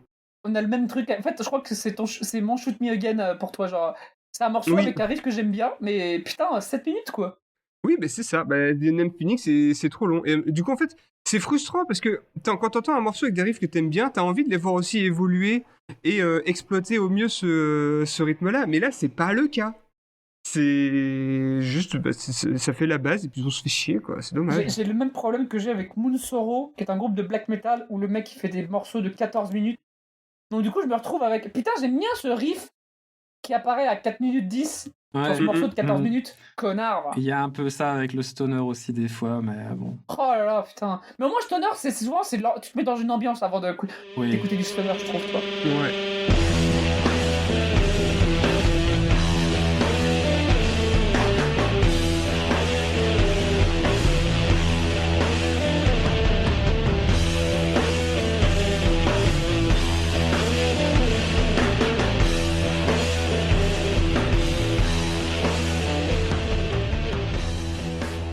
Speaker 2: On a le même truc, en fait, je crois que c'est mon Shoot Me Again pour toi, genre... C'est un morceau
Speaker 9: Oui.
Speaker 2: avec un riff que j'aime bien, mais putain, 7 minutes, quoi.
Speaker 9: Oui, mais c'est ça. Bah, The Name Phoenix, c'est trop long. Et du coup, en fait, c'est frustrant parce que quand t'entends un morceau avec des riffs que t'aimes bien, t'as envie de les voir aussi évoluer et exploiter au mieux ce rythme-là. Mais là, c'est pas le cas. C'est juste, bah, ça fait la base et puis on se fait chier, quoi. C'est dommage.
Speaker 2: J'ai le même problème que j'ai avec Moon Sorrow, qui est un groupe de black metal où le mec il fait des morceaux de 14 minutes. Donc du coup, je me retrouve avec... Putain, j'aime bien ce riff qui apparaît à 4 minutes 10 dans ce morceau de 14 minutes. Connard.
Speaker 8: Il y a un peu ça avec le stoner aussi des fois, mais bon.
Speaker 2: Oh là là, putain. Mais au moins, stoner, c'est souvent, tu te mets dans une ambiance avant d'écouter
Speaker 8: Oui.
Speaker 2: du stoner, je trouve, toi.
Speaker 9: Ouais.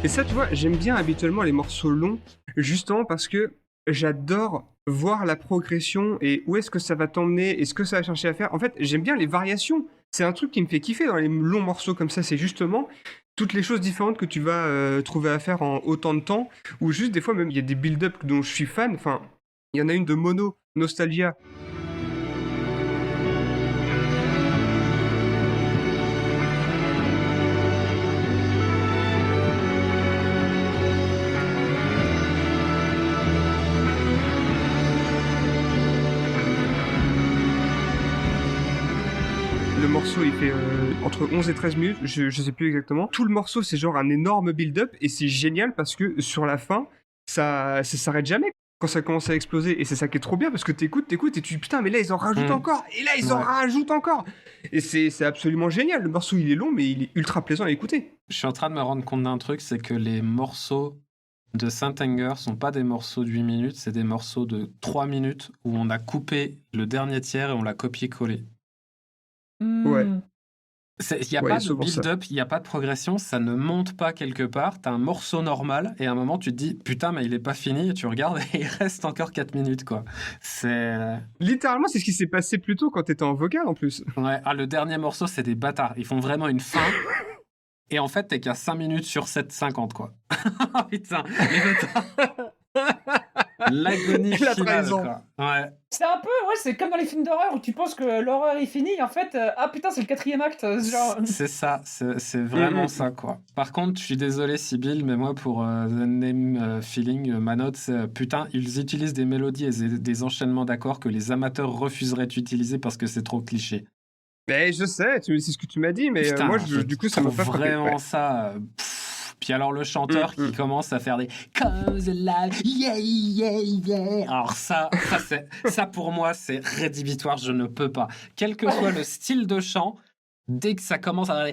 Speaker 9: Et ça, tu vois, j'aime bien habituellement les morceaux longs, justement parce que j'adore voir la progression et où est-ce que ça va t'emmener et ce que ça va chercher à faire. En fait, j'aime bien les variations. C'est un truc qui me fait kiffer dans les longs morceaux comme ça. C'est justement toutes les choses différentes que tu vas trouver à faire en autant de temps. Ou juste des fois, même, il y a des build-up dont je suis fan. Enfin, il y en a une de Mono, Nostalgia. Le morceau, il fait entre 11 et 13 minutes, je sais plus exactement. Tout le morceau, c'est genre un énorme build-up et c'est génial parce que sur la fin, ça s'arrête jamais quand ça commence à exploser. Et c'est ça qui est trop bien parce que t'écoutes et tu dis putain, mais là ils en rajoutent encore et là ils en rajoutent encore. Et c'est absolument génial. Le morceau, il est long, mais il est ultra plaisant à écouter.
Speaker 8: Je suis en train de me rendre compte d'un truc, c'est que les morceaux de Saint Anger sont pas des morceaux de 8 minutes, c'est des morceaux de 3 minutes où on a coupé le dernier tiers et on l'a copié-collé.
Speaker 9: Ouais.
Speaker 8: Il n'y a pas de build-up, il n'y a pas de progression, ça ne monte pas quelque part. T'as un morceau normal et à un moment tu te dis putain, mais il est pas fini et tu regardes et il reste encore 4 minutes quoi.
Speaker 9: Littéralement, c'est ce qui s'est passé plus tôt quand t'étais en vocal en plus.
Speaker 8: Ouais, le dernier morceau, c'est des bâtards. Ils font vraiment une fin Et en fait, t'es qu'à 5 minutes sur 7,50, quoi. Putain, les bâtards. L'agonie
Speaker 9: La
Speaker 8: finale,
Speaker 9: trahison.
Speaker 8: quoi. Ouais.
Speaker 2: C'est un peu, ouais, c'est comme dans les films d'horreur où tu penses que l'horreur est finie, et en fait, ah putain, c'est le 4e acte. Genre...
Speaker 8: C'est ça, c'est vraiment ça, quoi. Par contre, je suis désolé, Sybille, mais moi, pour The Name Feeling, ma note, c'est putain, ils utilisent des mélodies et des enchaînements d'accords que les amateurs refuseraient d'utiliser parce que c'est trop cliché.
Speaker 9: Mais je sais, c'est ce que tu m'as dit, mais
Speaker 8: Putain,
Speaker 9: moi, du coup, ça m'a pas frappé.
Speaker 8: vraiment
Speaker 9: Ouais.
Speaker 8: ça. Puis alors le chanteur qui commence à faire des Comes alive, yeah yeah yeah. Alors ça pour moi c'est rédhibitoire, je ne peux pas. Quel que soit le style de chant, dès que ça commence à ah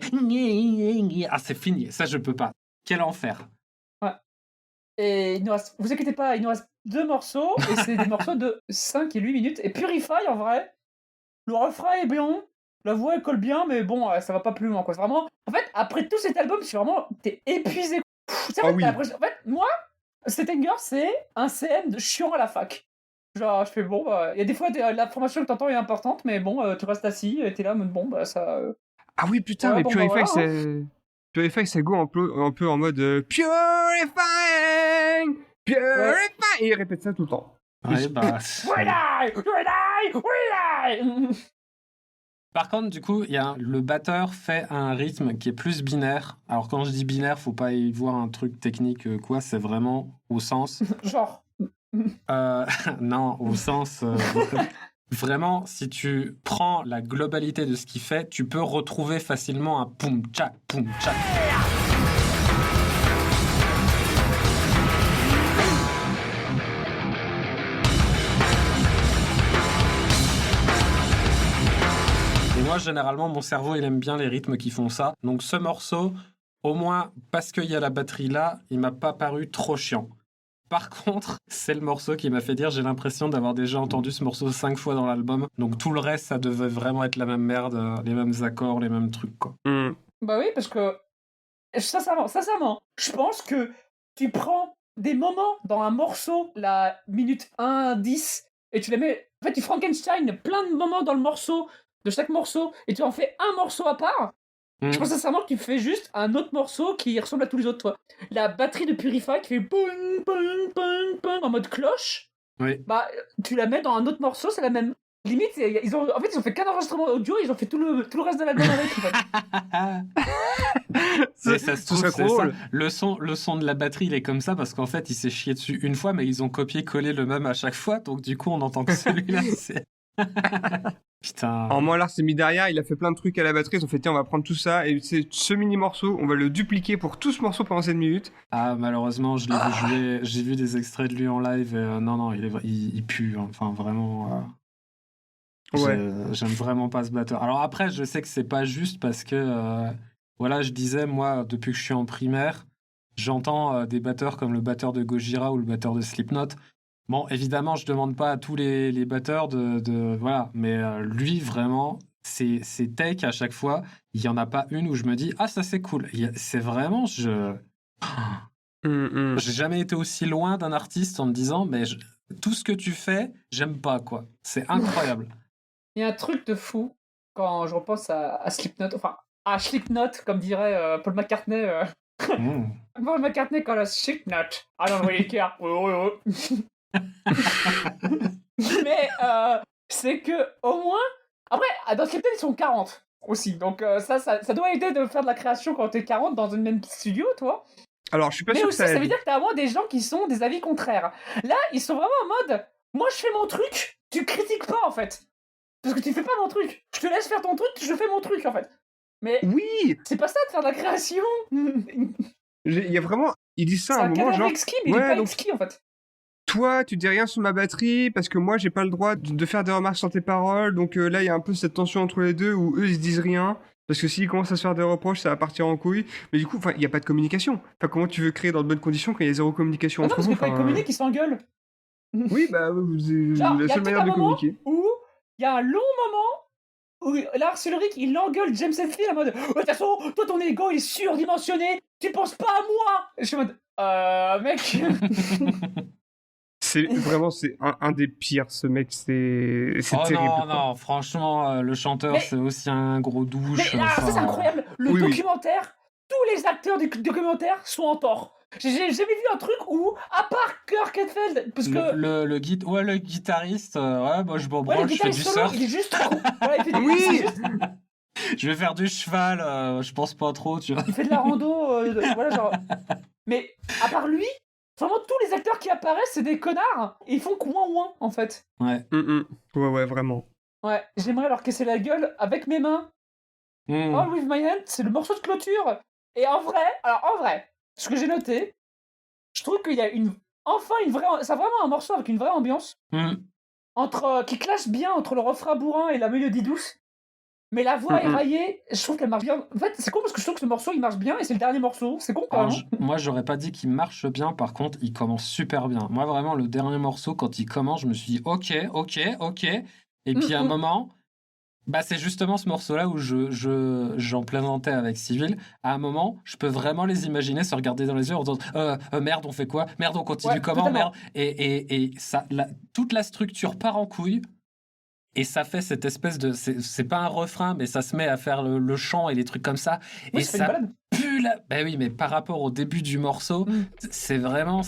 Speaker 8: c'est fini, ça je peux pas. Quel enfer.
Speaker 2: Et il nous reste, vous inquiétez pas, il nous reste 2 morceaux, et c'est des morceaux de 5 et 8 minutes. Et Purify, en vrai, le refrain est bien, la voix elle colle bien, mais bon, ça va pas plus loin, quoi. C'est vraiment... En fait, après tout cet album, c'est vraiment... T'es épuisé. Tu sais, en fait, t'as l'impression... En fait, moi, Stettanger, c'est un CM de chiant à la fac. Genre, je fais, bon, il y a des fois, l'information que t'entends est importante, mais bon, tu restes assis, et t'es là, mais bon, ça...
Speaker 9: Ah oui, putain,
Speaker 2: Ouais,
Speaker 9: mais
Speaker 2: bon,
Speaker 9: Purify,
Speaker 2: voilà,
Speaker 9: c'est... Purify, ça go un peu en mode Purifying! Purify! Et il répète ça tout le temps.
Speaker 8: Ouais, bah,
Speaker 2: Will I?
Speaker 8: Par contre, du coup, il y a le batteur fait un rythme qui est plus binaire. Alors quand je dis binaire, faut pas y voir un truc technique quoi, c'est vraiment au sens
Speaker 2: Genre...
Speaker 8: non, au sens vraiment, si tu prends la globalité de ce qu'il fait, tu peux retrouver facilement un poum tchak poum tchak. Et moi, généralement, mon cerveau, il aime bien les rythmes qui font ça. Donc ce morceau, au moins parce qu'il y a la batterie là, il m'a pas paru trop chiant. Par contre, c'est le morceau qui m'a fait dire j'ai l'impression d'avoir déjà entendu ce morceau 5 fois dans l'album. Donc tout le reste, ça devait vraiment être la même merde, les mêmes accords, les mêmes trucs, quoi.
Speaker 2: Bah oui, parce que... Sincèrement, je pense que tu prends des moments dans un morceau, la minute 1-10, et tu les mets... En fait, tu Frankenstein plein de moments dans le morceau, de chaque morceau, et tu en fais un morceau à part. Je pense sincèrement que tu fais juste un autre morceau qui ressemble à tous les autres, toi. La batterie de Purify qui fait boing, boing, boing, boing, en mode cloche.
Speaker 8: Oui.
Speaker 2: Bah, tu la mets dans un autre morceau, c'est la même. Limite, ils ont fait qu'un enregistrement audio, ils ont fait tout le reste de l'album avec. En fait.
Speaker 8: Et ça se trouve,
Speaker 9: serait
Speaker 8: c'est
Speaker 9: trop
Speaker 8: ça.
Speaker 9: drôle.
Speaker 8: Le son de la batterie, il est comme ça parce qu'en fait, il s'est chié dessus une fois, mais ils ont copié-collé le même à chaque fois. Donc du coup, on entend que celui-là. C'est... Putain.
Speaker 9: En moins, Lars s'est mis derrière, il a fait plein de trucs à la batterie, ils ont fait tiens, on va prendre tout ça, et c'est ce mini morceau, on va le dupliquer pour tout ce morceau pendant 7 minutes.
Speaker 8: Ah, malheureusement, je l'ai vu jouer. J'ai vu des extraits de lui en live. Et, non, il pue. Hein. Enfin, vraiment.
Speaker 9: Ouais.
Speaker 8: J'aime vraiment pas ce batteur. Alors après, je sais que c'est pas juste parce que, voilà, je disais, moi, depuis que je suis en primaire, j'entends des batteurs comme le batteur de Gojira ou le batteur de Slipknot. Bon, évidemment, je demande pas à tous les batteurs de voilà, mais lui, vraiment, ses takes à chaque fois, il y en a pas une où je me dis, ah, ça c'est cool. C'est vraiment, j'ai jamais été aussi loin d'un artiste en me disant, mais tout ce que tu fais, j'aime pas, quoi. C'est incroyable.
Speaker 2: Il y a un truc de fou quand je repense à Slipknot, enfin à Slipknot, comme dirait Paul McCartney. Paul McCartney quand la Slipknot, I don't really care. Mais c'est que au moins, après dans Slipknot ils sont 40 aussi, donc ça doit aider de faire de la création quand t'es 40 dans une même studio, toi.
Speaker 9: Alors, je suis pas
Speaker 2: Mais
Speaker 9: sûr
Speaker 2: aussi,
Speaker 9: que
Speaker 2: ça veut dire que t'as vraiment des gens qui sont des avis contraires. Là, ils sont vraiment en mode, moi je fais mon truc, tu critiques pas en fait. Parce que tu fais pas mon truc. Je te laisse faire ton truc, je fais mon truc en fait. Mais
Speaker 9: Oui,
Speaker 2: c'est pas ça de faire de la création.
Speaker 9: il y a vraiment... Il dit ça
Speaker 2: C'est
Speaker 9: à un
Speaker 2: un
Speaker 9: moment,
Speaker 2: cadavre
Speaker 9: genre...
Speaker 2: exquis, mais il
Speaker 9: ouais,
Speaker 2: est pas
Speaker 9: donc-
Speaker 2: exquis en fait.
Speaker 9: Toi, tu dis rien sur ma batterie parce que moi, j'ai pas le droit de faire des remarques sur tes paroles. Donc là, il y a un peu cette tension entre les deux où eux, ils se disent rien. Parce que s'ils commencent à se faire des reproches, ça va partir en couille. Mais du coup, il n'y a pas de communication. Enfin, comment tu veux créer dans de bonnes conditions quand il y a zéro communication
Speaker 2: Ah non,
Speaker 9: entre
Speaker 2: parce
Speaker 9: vous
Speaker 2: que quand ils
Speaker 9: enfin,
Speaker 2: communiquent, ils s'engueulent.
Speaker 9: Oui, bah, c'est
Speaker 2: Genre, il
Speaker 9: la
Speaker 2: y a
Speaker 9: seule
Speaker 2: tout
Speaker 9: manière
Speaker 2: un
Speaker 9: de
Speaker 2: moment
Speaker 9: communiquer.
Speaker 2: où il y a un long moment où Lars Ulrich, il engueule James Hetfield en mode de toute façon, toi ton ego il est surdimensionné, tu penses pas à moi. Et je suis en mode mec.
Speaker 9: C'est vraiment, c'est un des pires, ce mec. C'est
Speaker 8: Oh
Speaker 9: terrible.
Speaker 8: non, franchement, le chanteur,
Speaker 2: Mais-
Speaker 8: c'est aussi un gros douche.
Speaker 2: Mais ça c'est incroyable. Le
Speaker 9: Oui, oui.
Speaker 2: documentaire tous les acteurs du documentaire sont en tort. J'ai jamais vu un truc où, à part Kirk Hedfeld, parce que
Speaker 8: le guitariste, ouais, moi je m'en
Speaker 2: ouais, le
Speaker 8: branle, je fais du
Speaker 2: guitariste solo,
Speaker 8: surf,
Speaker 2: il est juste trop. Voilà, il fait du-
Speaker 9: Oui.
Speaker 2: c'est juste-
Speaker 8: je vais faire du cheval, je pense pas trop, tu vois.
Speaker 2: il fait de la rando, voilà, genre. Mais à part lui, vraiment tous les acteurs qui apparaissent, c'est des connards. Et ils font ouin en fait.
Speaker 8: Ouais.
Speaker 9: Ouais, vraiment.
Speaker 2: Ouais, j'aimerais leur casser la gueule avec mes mains.
Speaker 8: Mm.
Speaker 2: All with my hand, c'est le morceau de clôture. Et en vrai, ce que j'ai noté, je trouve qu'il y a c'est vraiment un morceau avec une vraie ambiance
Speaker 8: Mm.
Speaker 2: qui clash bien entre le refrain bourrin et la mélodie douce. Mais la voix éraillée, je trouve qu'elle marche bien. En fait, c'est con parce que je trouve que ce morceau il marche bien et c'est le dernier morceau. C'est con quand
Speaker 8: Alors,
Speaker 2: même.
Speaker 8: moi, j'aurais pas dit qu'il marche bien, par contre, il commence super bien. Moi, vraiment, le dernier morceau, quand il commence, je me suis dit, ok. Et puis, à un moment, bah, c'est justement ce morceau-là où j'en plaisantais avec Civil. À un moment, je peux vraiment les imaginer se regarder dans les yeux en disant, merde, on fait quoi? Merde, on continue
Speaker 2: Ouais,
Speaker 8: comment?
Speaker 2: totalement.
Speaker 8: Merde. Et ça, toute la structure part en couille. Et ça fait cette espèce de... C'est pas un refrain, mais ça se met à faire le chant et les trucs comme ça.
Speaker 2: Oui,
Speaker 8: Et
Speaker 2: ça fait une
Speaker 8: ça
Speaker 2: balade.
Speaker 8: pue la... Ben oui, mais par rapport au début du morceau, c'est vraiment...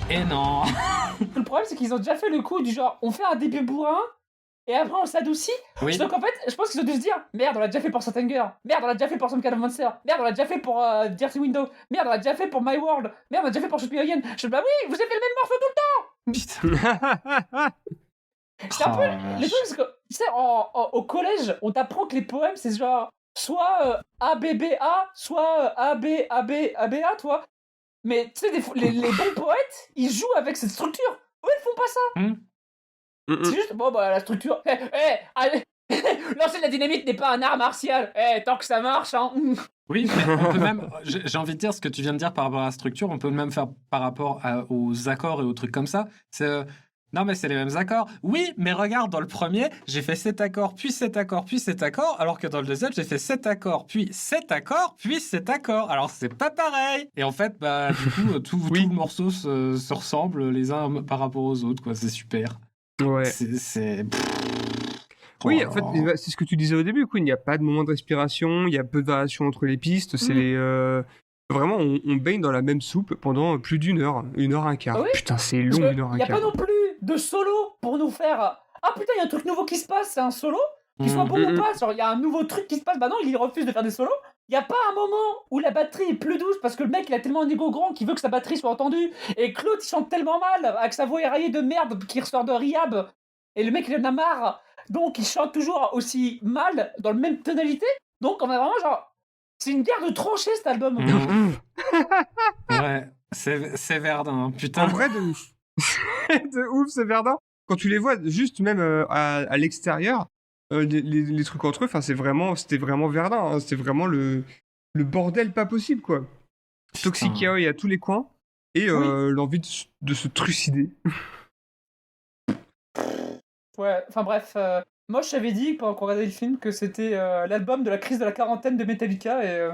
Speaker 8: Et non.
Speaker 2: Le problème, c'est qu'ils ont déjà fait le coup du genre, on fait un début bourrin, et après on s'adoucit.
Speaker 8: Oui.
Speaker 2: Donc en fait, je pense qu'ils ont dû se dire, merde, on l'a déjà fait pour Satanger, merde, on l'a déjà fait pour Some Kind of Monster, merde, on l'a déjà fait pour Dirty Window, merde, on l'a déjà fait pour My World, merde, on l'a déjà fait pour Shoot Me Again. Bah oui, vous avez fait le même morceau tout le temps. C'est un peu les trucs, parce que, tu sais, au collège, on t'apprend que les poèmes, c'est genre, soit ABBA, soit ABABA, toi. Mais tu sais, les bons poètes, ils jouent avec cette structure. Eux, ils font pas ça. C'est juste, bon, bah, la structure. Allez, lancer de la dynamite n'est pas un art martial. Tant que ça marche, hein.
Speaker 8: Oui, mais on peut même... J'ai envie de dire ce que tu viens de dire par rapport à la structure, on peut même faire par rapport aux accords et aux trucs comme ça. C'est... non, mais c'est les mêmes accords. Oui, mais regarde, dans le premier, j'ai fait cet accord, puis cet accord, puis cet accord, alors que dans le deuxième, j'ai fait cet accord, puis cet accord, puis cet accord. Alors, c'est pas pareil. Et en fait, bah, du coup, tout le morceau se ressemble les uns par rapport aux autres, quoi. C'est super.
Speaker 9: Ouais.
Speaker 8: C'est...
Speaker 9: Oui, en fait, c'est ce que tu disais au début, Queen. Il n'y a pas de moment de respiration, il y a peu de variations entre les pistes. C'est vraiment, on baigne dans la même soupe pendant plus d'1 heure, 1h15.
Speaker 2: Ah oui.
Speaker 9: Putain, c'est long, 1h15.
Speaker 2: Il n'y a pas non plus de solo pour nous faire. Ah putain, il y a un truc nouveau qui se passe, c'est un solo. Qu'il soit bon ou pas, genre il y a un nouveau truc qui se passe, bah non, il refuse de faire des solos. Il n'y a pas un moment où la batterie est plus douce parce que le mec il a tellement un ego grand qu'il veut que sa batterie soit entendue. Et Claude il chante tellement mal avec sa voix éraillée de merde qui ressort de Rehab. Et le mec il en a marre. Donc il chante toujours aussi mal dans la même tonalité. Donc on a vraiment genre. C'est une guerre de tranchées cet album.
Speaker 8: Ouais, c'est Verdun, putain.
Speaker 9: En vrai, de ouf. De ouf, c'est Verdun. Quand tu les vois juste même à l'extérieur, les trucs entre eux, c'était vraiment Verdun. Hein. C'était vraiment le bordel pas possible, quoi. Toxic Yaoi à tous les coins et l'envie de se trucider.
Speaker 2: Ouais, enfin bref, moi je t'avais dit pendant qu'on regardait le film que c'était l'album de la crise de la quarantaine de Metallica et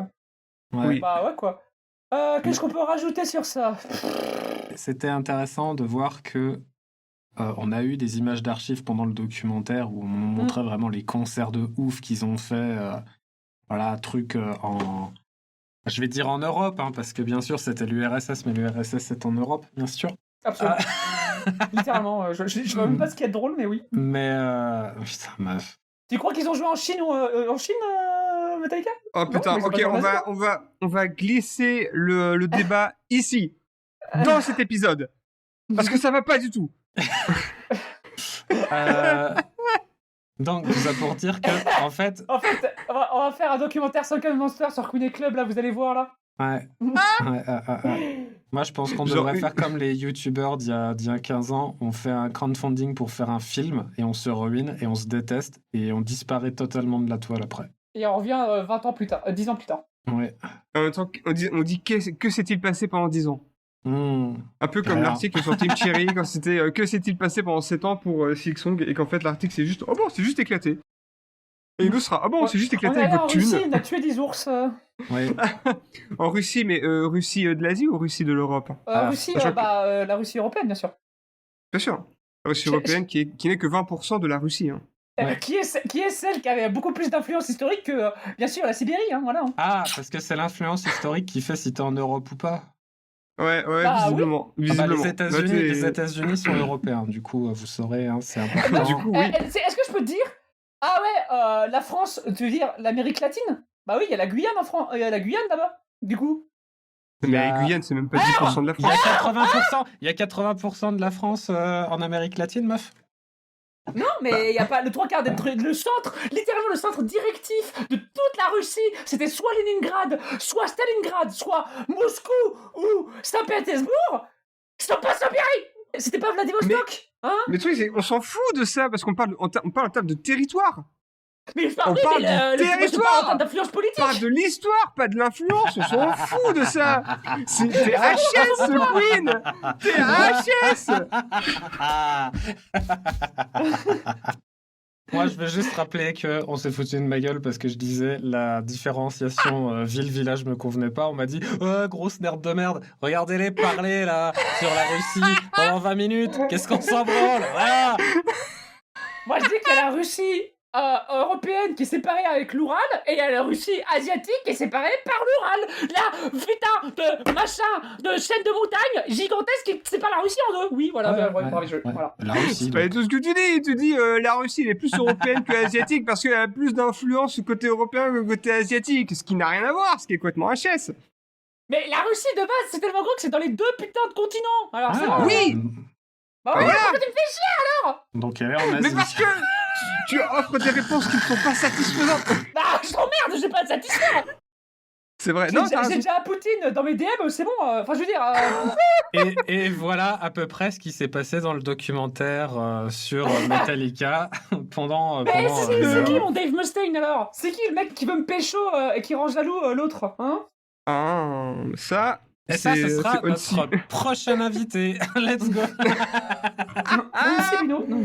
Speaker 8: Ouais.
Speaker 2: bah ouais quoi. Qu'est-ce qu'on peut rajouter sur ça?
Speaker 8: C'était intéressant de voir que on a eu des images d'archives pendant le documentaire où on montrait vraiment les concerts de ouf qu'ils ont fait. Voilà, truc en... Je vais dire en Europe, hein, parce que bien sûr c'était l'URSS, mais l'URSS c'est en Europe, bien sûr.
Speaker 2: Absolument. Littéralement, je vois même pas ce qu'il y a de drôle, mais oui.
Speaker 8: Mais putain, meuf.
Speaker 2: Tu crois qu'ils ont joué en Chine, Metallica?
Speaker 9: Oh putain,
Speaker 2: mais ils ont
Speaker 9: ok,
Speaker 2: pas joué en
Speaker 9: on va glisser le débat ici, dans cet épisode. Parce que ça va pas du tout.
Speaker 8: Donc, tout ça pour dire que, en fait...
Speaker 2: En fait, on va faire un documentaire Sunken Monster sur Queen et Club, là, vous allez voir, là.
Speaker 8: Ouais. Moi, je pense qu'on
Speaker 9: Genre
Speaker 8: devrait
Speaker 9: une-
Speaker 8: faire comme les youtubeurs d'il y a 15 ans. On fait un crowdfunding pour faire un film et on se ruine et on se déteste et on disparaît totalement de la toile après.
Speaker 2: Et on revient 20 ans plus tard, 10 ans plus tard.
Speaker 8: Ouais.
Speaker 9: En même temps, on dit que s'est-il passé pendant 10 ans? Un peu comme
Speaker 8: Alors.
Speaker 9: l'article sur Team Cherry quand c'était que s'est-il passé pendant 7 ans pour Silksong et qu'en fait l'article c'est juste oh bon c'est juste éclaté. Et nous sera ah bon c'est juste
Speaker 2: On
Speaker 9: éclaté
Speaker 2: est
Speaker 9: avec
Speaker 2: allé en
Speaker 9: votre
Speaker 2: Russie,
Speaker 9: thune.
Speaker 2: on a tué des ours.
Speaker 8: Ouais.
Speaker 9: En Russie mais Russie de l'Asie ou Russie de l'Europe?
Speaker 2: Russie,
Speaker 9: sachant que-
Speaker 2: la Russie européenne, bien sûr.
Speaker 9: Bien sûr. La Russie
Speaker 2: Je-
Speaker 9: européenne qui n'est que 20% de la Russie. Hein.
Speaker 8: Ouais.
Speaker 2: Qui est celle qui avait beaucoup plus d'influence historique que, bien sûr, la Sibérie, hein, voilà.
Speaker 8: Ah, parce que c'est l'influence historique qui fait si t'es en Europe ou pas.
Speaker 9: Ouais,
Speaker 2: Bah,
Speaker 9: visiblement.
Speaker 8: Ah bah,
Speaker 9: visiblement.
Speaker 8: les
Speaker 9: Bah, t'es-
Speaker 8: Les États-Unis sont européens, du coup, vous saurez, hein, c'est important.
Speaker 9: Bah, du coup, oui.
Speaker 2: Est-ce que je peux te dire ah ouais, la France, tu veux dire l'Amérique latine? Bah oui, il y a la Guyane il y a la Guyane là-bas, du coup.
Speaker 9: Mais
Speaker 8: Il y a-
Speaker 9: la Guyane, c'est même pas 10% de la
Speaker 8: Il y a
Speaker 9: France.
Speaker 8: 80% de la France en Amérique latine, meuf.
Speaker 2: Non, mais il y a pas le trois quarts le centre, littéralement le centre directif de toute la Russie, c'était soit Leningrad, soit Stalingrad, soit Moscou ou Saint-Pétersbourg. C'était pas Sibérie. C'était pas Vladivostok, hein?
Speaker 9: Mais le truc, c'est qu'on s'en fout de ça parce qu'on parle en termes de territoire.
Speaker 2: Mais je
Speaker 9: On
Speaker 2: parle
Speaker 9: parle du
Speaker 2: je
Speaker 9: territoire.
Speaker 2: parle en termes d'influence
Speaker 9: On
Speaker 2: politique.
Speaker 9: parle de l'histoire, pas de l'influence. On s'en fout de ça. C'est HS, Queen. T'es HS.
Speaker 8: Moi, je veux juste rappeler qu'on s'est foutu de ma gueule parce que je disais la différenciation ville-village me convenait pas. On m'a dit oh, grosse nerd de merde, regardez-les parler là sur la Russie pendant 20 minutes. Qu'est-ce qu'on s'en branle? Voilà.
Speaker 2: Moi, je dis qu'il y a la Russie européenne qui est séparée avec l'Oural et il y a la Russie asiatique qui est séparée par l'Oural. La putain de machin de chaîne de montagne gigantesque qui sépare la Russie en deux. Oui, voilà. Voilà.
Speaker 8: La Russie.
Speaker 9: C'est pas tout ce que tu dis. Tu dis la Russie elle est plus européenne que asiatique parce qu'elle a plus d'influence côté européen que côté asiatique, ce qui n'a rien à voir, ce qui est complètement HS.
Speaker 2: Mais la Russie de base, c'est tellement gros que c'est dans les deux putains de continents. Alors c'est
Speaker 8: Ah,
Speaker 2: bon.
Speaker 9: oui.
Speaker 2: Bah oui,
Speaker 9: Voilà.
Speaker 2: pourquoi tu me fais chier alors?
Speaker 8: Donc elle est en Asie.
Speaker 9: Mais parce que tu offres des réponses qui ne sont pas satisfaisantes.
Speaker 2: Bah je t'emmerde, j'ai pas de satisfaire.
Speaker 9: C'est vrai.
Speaker 2: J'ai
Speaker 9: Non, t'as raison.
Speaker 2: déjà Poutine dans mes DM, c'est bon. Enfin je veux dire.
Speaker 8: Et voilà à peu près ce qui s'est passé dans le documentaire sur Metallica pendant.
Speaker 2: Mais c'est
Speaker 8: des
Speaker 2: qui
Speaker 8: heures.
Speaker 2: mon Dave Mustaine alors? C'est qui le mec qui veut me pécho et qui rend jaloux l'autre, hein?
Speaker 9: Ah, ça.
Speaker 8: Et ça, ce sera
Speaker 9: c'est Otsi.
Speaker 8: notre prochain invité. Let's go.
Speaker 2: Oui, c'est Bruno. Non.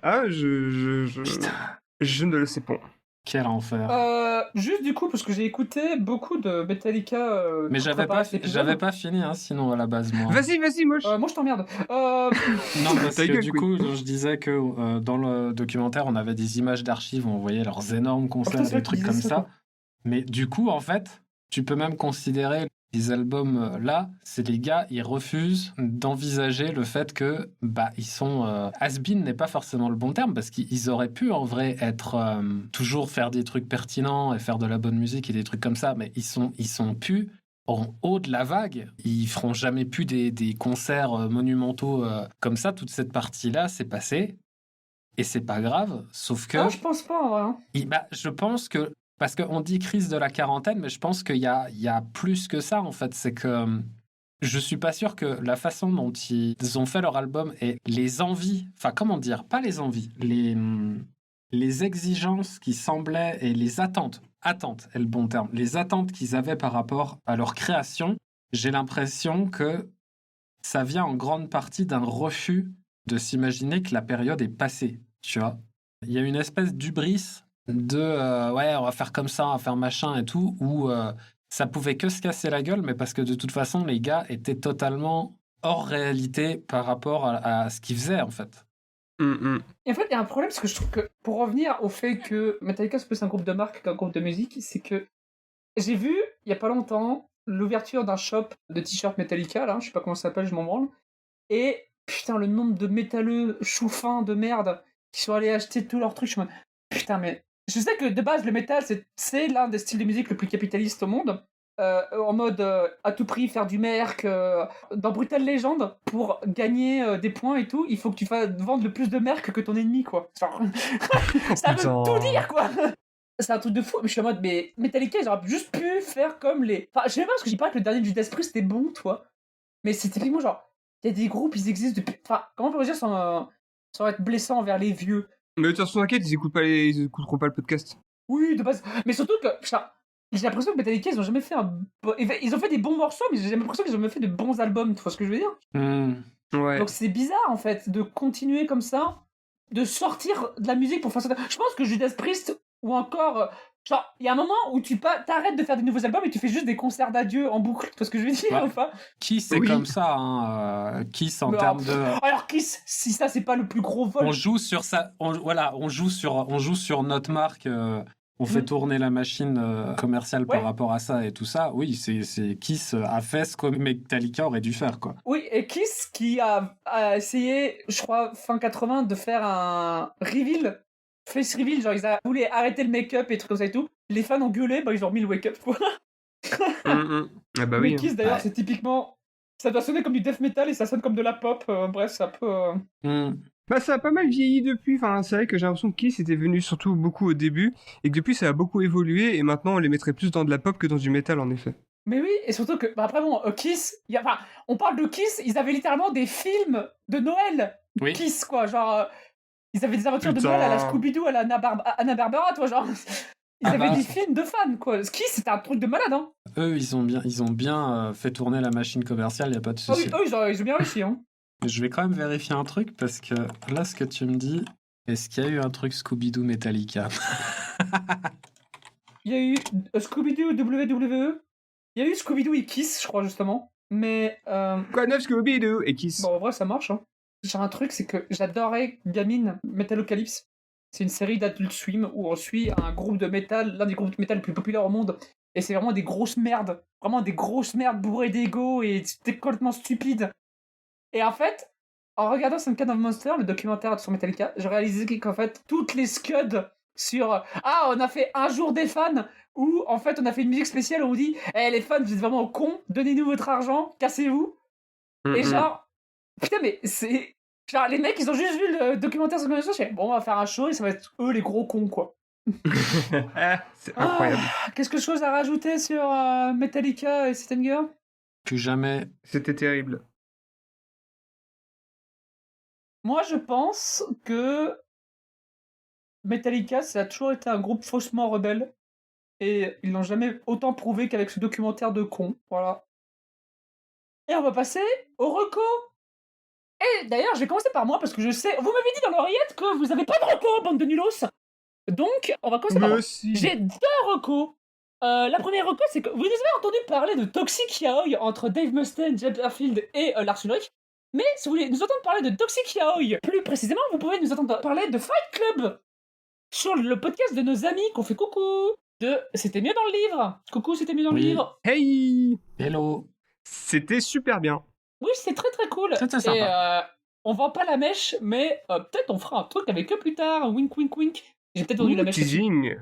Speaker 9: Ah, je ne le sais pas.
Speaker 8: Quel enfer.
Speaker 2: Juste du coup, parce que j'ai écouté beaucoup de Metallica.
Speaker 8: Mais
Speaker 2: pour
Speaker 8: j'avais
Speaker 2: préparer
Speaker 8: pas,
Speaker 2: cet épisode.
Speaker 8: j'avais pas fini, hein, sinon à la base, moi.
Speaker 9: Vas-y, moi.
Speaker 2: Moi je t'emmerde.
Speaker 8: Non, parce
Speaker 9: Ta
Speaker 8: que
Speaker 9: gueule,
Speaker 8: du
Speaker 9: Queen.
Speaker 8: coup, je disais que dans le documentaire, on avait des images d'archives où on voyait leurs énormes concerts,
Speaker 2: putain, c'est vrai
Speaker 8: des trucs
Speaker 2: qu'ils
Speaker 8: comme
Speaker 2: disaient ça,
Speaker 8: ça.
Speaker 2: quoi.
Speaker 8: Mais du coup, en fait, tu peux même considérer les albums là, c'est les gars, ils refusent d'envisager le fait que ils sont has-been n'est pas forcément le bon terme parce qu'ils auraient pu en vrai être toujours faire des trucs pertinents et faire de la bonne musique et des trucs comme ça, mais ils sont plus en haut de la vague. Ils feront jamais plus des concerts monumentaux comme ça. Toute cette partie là, c'est passé et c'est pas grave. Sauf que
Speaker 2: Ah, je pense pas en vrai. Hein.
Speaker 8: je pense que parce qu'on dit crise de la quarantaine, mais je pense qu'il y a plus que ça, en fait. C'est que je suis pas sûr que la façon dont ils ont fait leur album et les envies, enfin, comment dire, pas les envies, les exigences qui semblaient et les attentes est le bon terme, les attentes qu'ils avaient par rapport à leur création, j'ai l'impression que ça vient en grande partie d'un refus de s'imaginer que la période est passée, tu vois. Il y a une espèce d'hubris de ouais, on va faire comme ça, on va faire machin et tout, où ça pouvait que se casser la gueule, mais parce que de toute façon, les gars étaient totalement hors réalité par rapport à ce qu'ils faisaient, en fait.
Speaker 2: Et en fait, il y a un problème, parce que je trouve que, pour revenir au fait que Metallica c'est plus un groupe de marque qu'un groupe de musique, c'est que j'ai vu, il y a pas longtemps, l'ouverture d'un shop de t-shirts Metallica, là, je sais pas comment ça s'appelle, je m'en branle. Et putain, le nombre de métalleux choux-fins de merde qui sont allés acheter tous leurs trucs, je me dis, putain, mais je sais que de base, le métal, c'est l'un des styles de musique le plus capitaliste au monde. En mode à tout prix faire du merc. Dans Brutal Legend, pour gagner des points et tout, il faut que tu fasses vendre le plus de merc que ton ennemi, quoi. Genre, ça veut
Speaker 9: Putain.
Speaker 2: tout dire, quoi. C'est un truc de fou, mais je suis en mode, mais Metallica, ils auraient juste pu faire comme les. Enfin, je sais pas, parce que j'ai pas que le dernier Judas Priest c'était bon, toi. Mais c'est typiquement genre, il y a des groupes, ils existent depuis. Enfin, comment on peut dire sans être blessant envers les vieux?
Speaker 9: Mais de toute façon, t'inquiète, ils écouteront pas le podcast.
Speaker 2: Oui, de base. Mais surtout que, putain, j'ai l'impression que Metallica, ils ont jamais fait ils ont fait des bons morceaux, mais j'ai l'impression qu'ils ont jamais fait de bons albums, tu vois ce que je veux dire?
Speaker 9: Ouais.
Speaker 2: Donc c'est bizarre, en fait, de continuer comme ça, de sortir de la musique pour faire ça. Je pense que Judas Priest, ou encore... genre, il y a un moment où t'arrêtes de faire des nouveaux albums et tu fais juste des concerts d'adieu en boucle, tu vois ce que je veux dire,
Speaker 8: Ouais.
Speaker 2: ou pas?
Speaker 8: Kiss, c'est
Speaker 9: Oui.
Speaker 8: comme ça. Hein. Kiss, en
Speaker 2: Mais,
Speaker 8: termes de...
Speaker 2: Alors Kiss, si ça c'est pas le plus gros vol...
Speaker 8: On joue sur ça, on joue sur notre marque. On fait tourner la machine commerciale par
Speaker 2: Ouais.
Speaker 8: rapport à ça et tout ça. Oui, c'est Kiss a fait ce que Metallica aurait dû faire, quoi.
Speaker 2: Oui, et Kiss qui a essayé, je crois, fin 80, de faire un reveal, face reveal, genre ils voulu arrêter le make-up et trucs comme ça et tout. Les fans ont gueulé, bah ils ont remis le wake-up, quoi.
Speaker 9: Ah bah
Speaker 2: Mais
Speaker 9: oui.
Speaker 2: Kiss d'ailleurs,
Speaker 8: Ouais.
Speaker 2: c'est typiquement... Ça doit sonner comme du death metal et ça sonne comme de la pop, bref, c'est un peu...
Speaker 9: Bah ça a pas mal vieilli depuis, enfin c'est vrai que j'ai l'impression que Kiss était venu surtout beaucoup au début, et que depuis ça a beaucoup évolué, et maintenant on les mettrait plus dans de la pop que dans du métal en effet.
Speaker 2: Mais oui, et surtout que, bah après bon, Kiss, enfin, on parle de Kiss, ils avaient littéralement des films de Noël,
Speaker 8: Oui.
Speaker 2: Kiss, quoi, genre... ils avaient des aventures de
Speaker 9: Putain.
Speaker 2: Noël à la Scooby-Doo, à la Hanna-Barbera, toi, genre... Ils
Speaker 8: Ah
Speaker 2: avaient
Speaker 8: bah.
Speaker 2: des films de fans, quoi. Kiss, c'était un truc de malade, hein.
Speaker 8: Eux, ils ont bien fait tourner la machine commerciale, il n'y a pas de
Speaker 2: Ah oui,
Speaker 8: souci.
Speaker 2: eux, ils ont bien réussi, hein.
Speaker 8: Je vais quand même vérifier un truc, parce que là, ce que tu me dis, est-ce qu'il y a eu un truc Scooby-Doo Metallica?
Speaker 2: Il y a eu Scooby-Doo WWE, il y a eu Scooby-Doo et Kiss, je crois, justement. Mais,
Speaker 9: Quoi de neuf Scooby-Doo et Kiss.
Speaker 2: bon, en vrai, ça marche, hein. J'ai un truc, c'est que j'adorais gamine Metalocalypse. C'est une série d'Adult Swim où on suit un groupe de métal, l'un des groupes de métal les plus populaires au monde. Et c'est vraiment des grosses merdes. Vraiment des grosses merdes bourrées d'ego et complètement stupides. Et en fait, en regardant Some Kind of Monster, le documentaire sur Metallica, j'ai réalisé qu'en fait, toutes les scuds sur ah, on a fait un jour des fans, ou en fait, on a fait une musique spéciale où on dit eh, les fans, vous êtes vraiment cons, donnez-nous votre argent, cassez-vous. Et genre, putain, mais c'est. Genre, les mecs, ils ont juste vu le documentaire sur Metallica, je fais, bon, on va faire un show et ça va être eux les gros cons, quoi.
Speaker 9: C'est incroyable.
Speaker 2: Qu'est-ce que chose à rajouter sur Metallica et Stenger?
Speaker 8: Plus jamais.
Speaker 9: C'était terrible.
Speaker 2: Moi, je pense que Metallica, ça a toujours été un groupe faussement rebelle. Et ils l'ont jamais autant prouvé qu'avec ce documentaire de con. Voilà. Et on va passer au reco. Et d'ailleurs, je vais commencer par moi parce que je sais. Vous m'avez dit dans l'oreillette que vous avez pas de reco, bande de nulos. Donc, on va commencer par moi.
Speaker 9: si.
Speaker 2: J'ai 2 recos. La première reco, c'est que vous avez entendu parler de Toxic Yaoi entre Dave Mustaine, James Hetfield et Lars Ulrich. Mais si vous voulez nous entendre parler de Toxic Yaoi plus précisément, vous pouvez nous entendre parler de Fight Club sur le podcast de nos amis qu'on fait coucou. De C'était mieux dans le livre. Coucou, c'était mieux dans le
Speaker 8: Oui.
Speaker 2: livre.
Speaker 9: Hey.
Speaker 8: Hello.
Speaker 9: C'était super bien.
Speaker 2: Oui, c'est très très cool.
Speaker 8: Très, très sympa.
Speaker 2: Et on vend pas la mèche, mais peut-être on fera un truc avec eux plus tard. Wink, wink, wink. J'ai peut-être vendu la mèche.
Speaker 9: Teasing.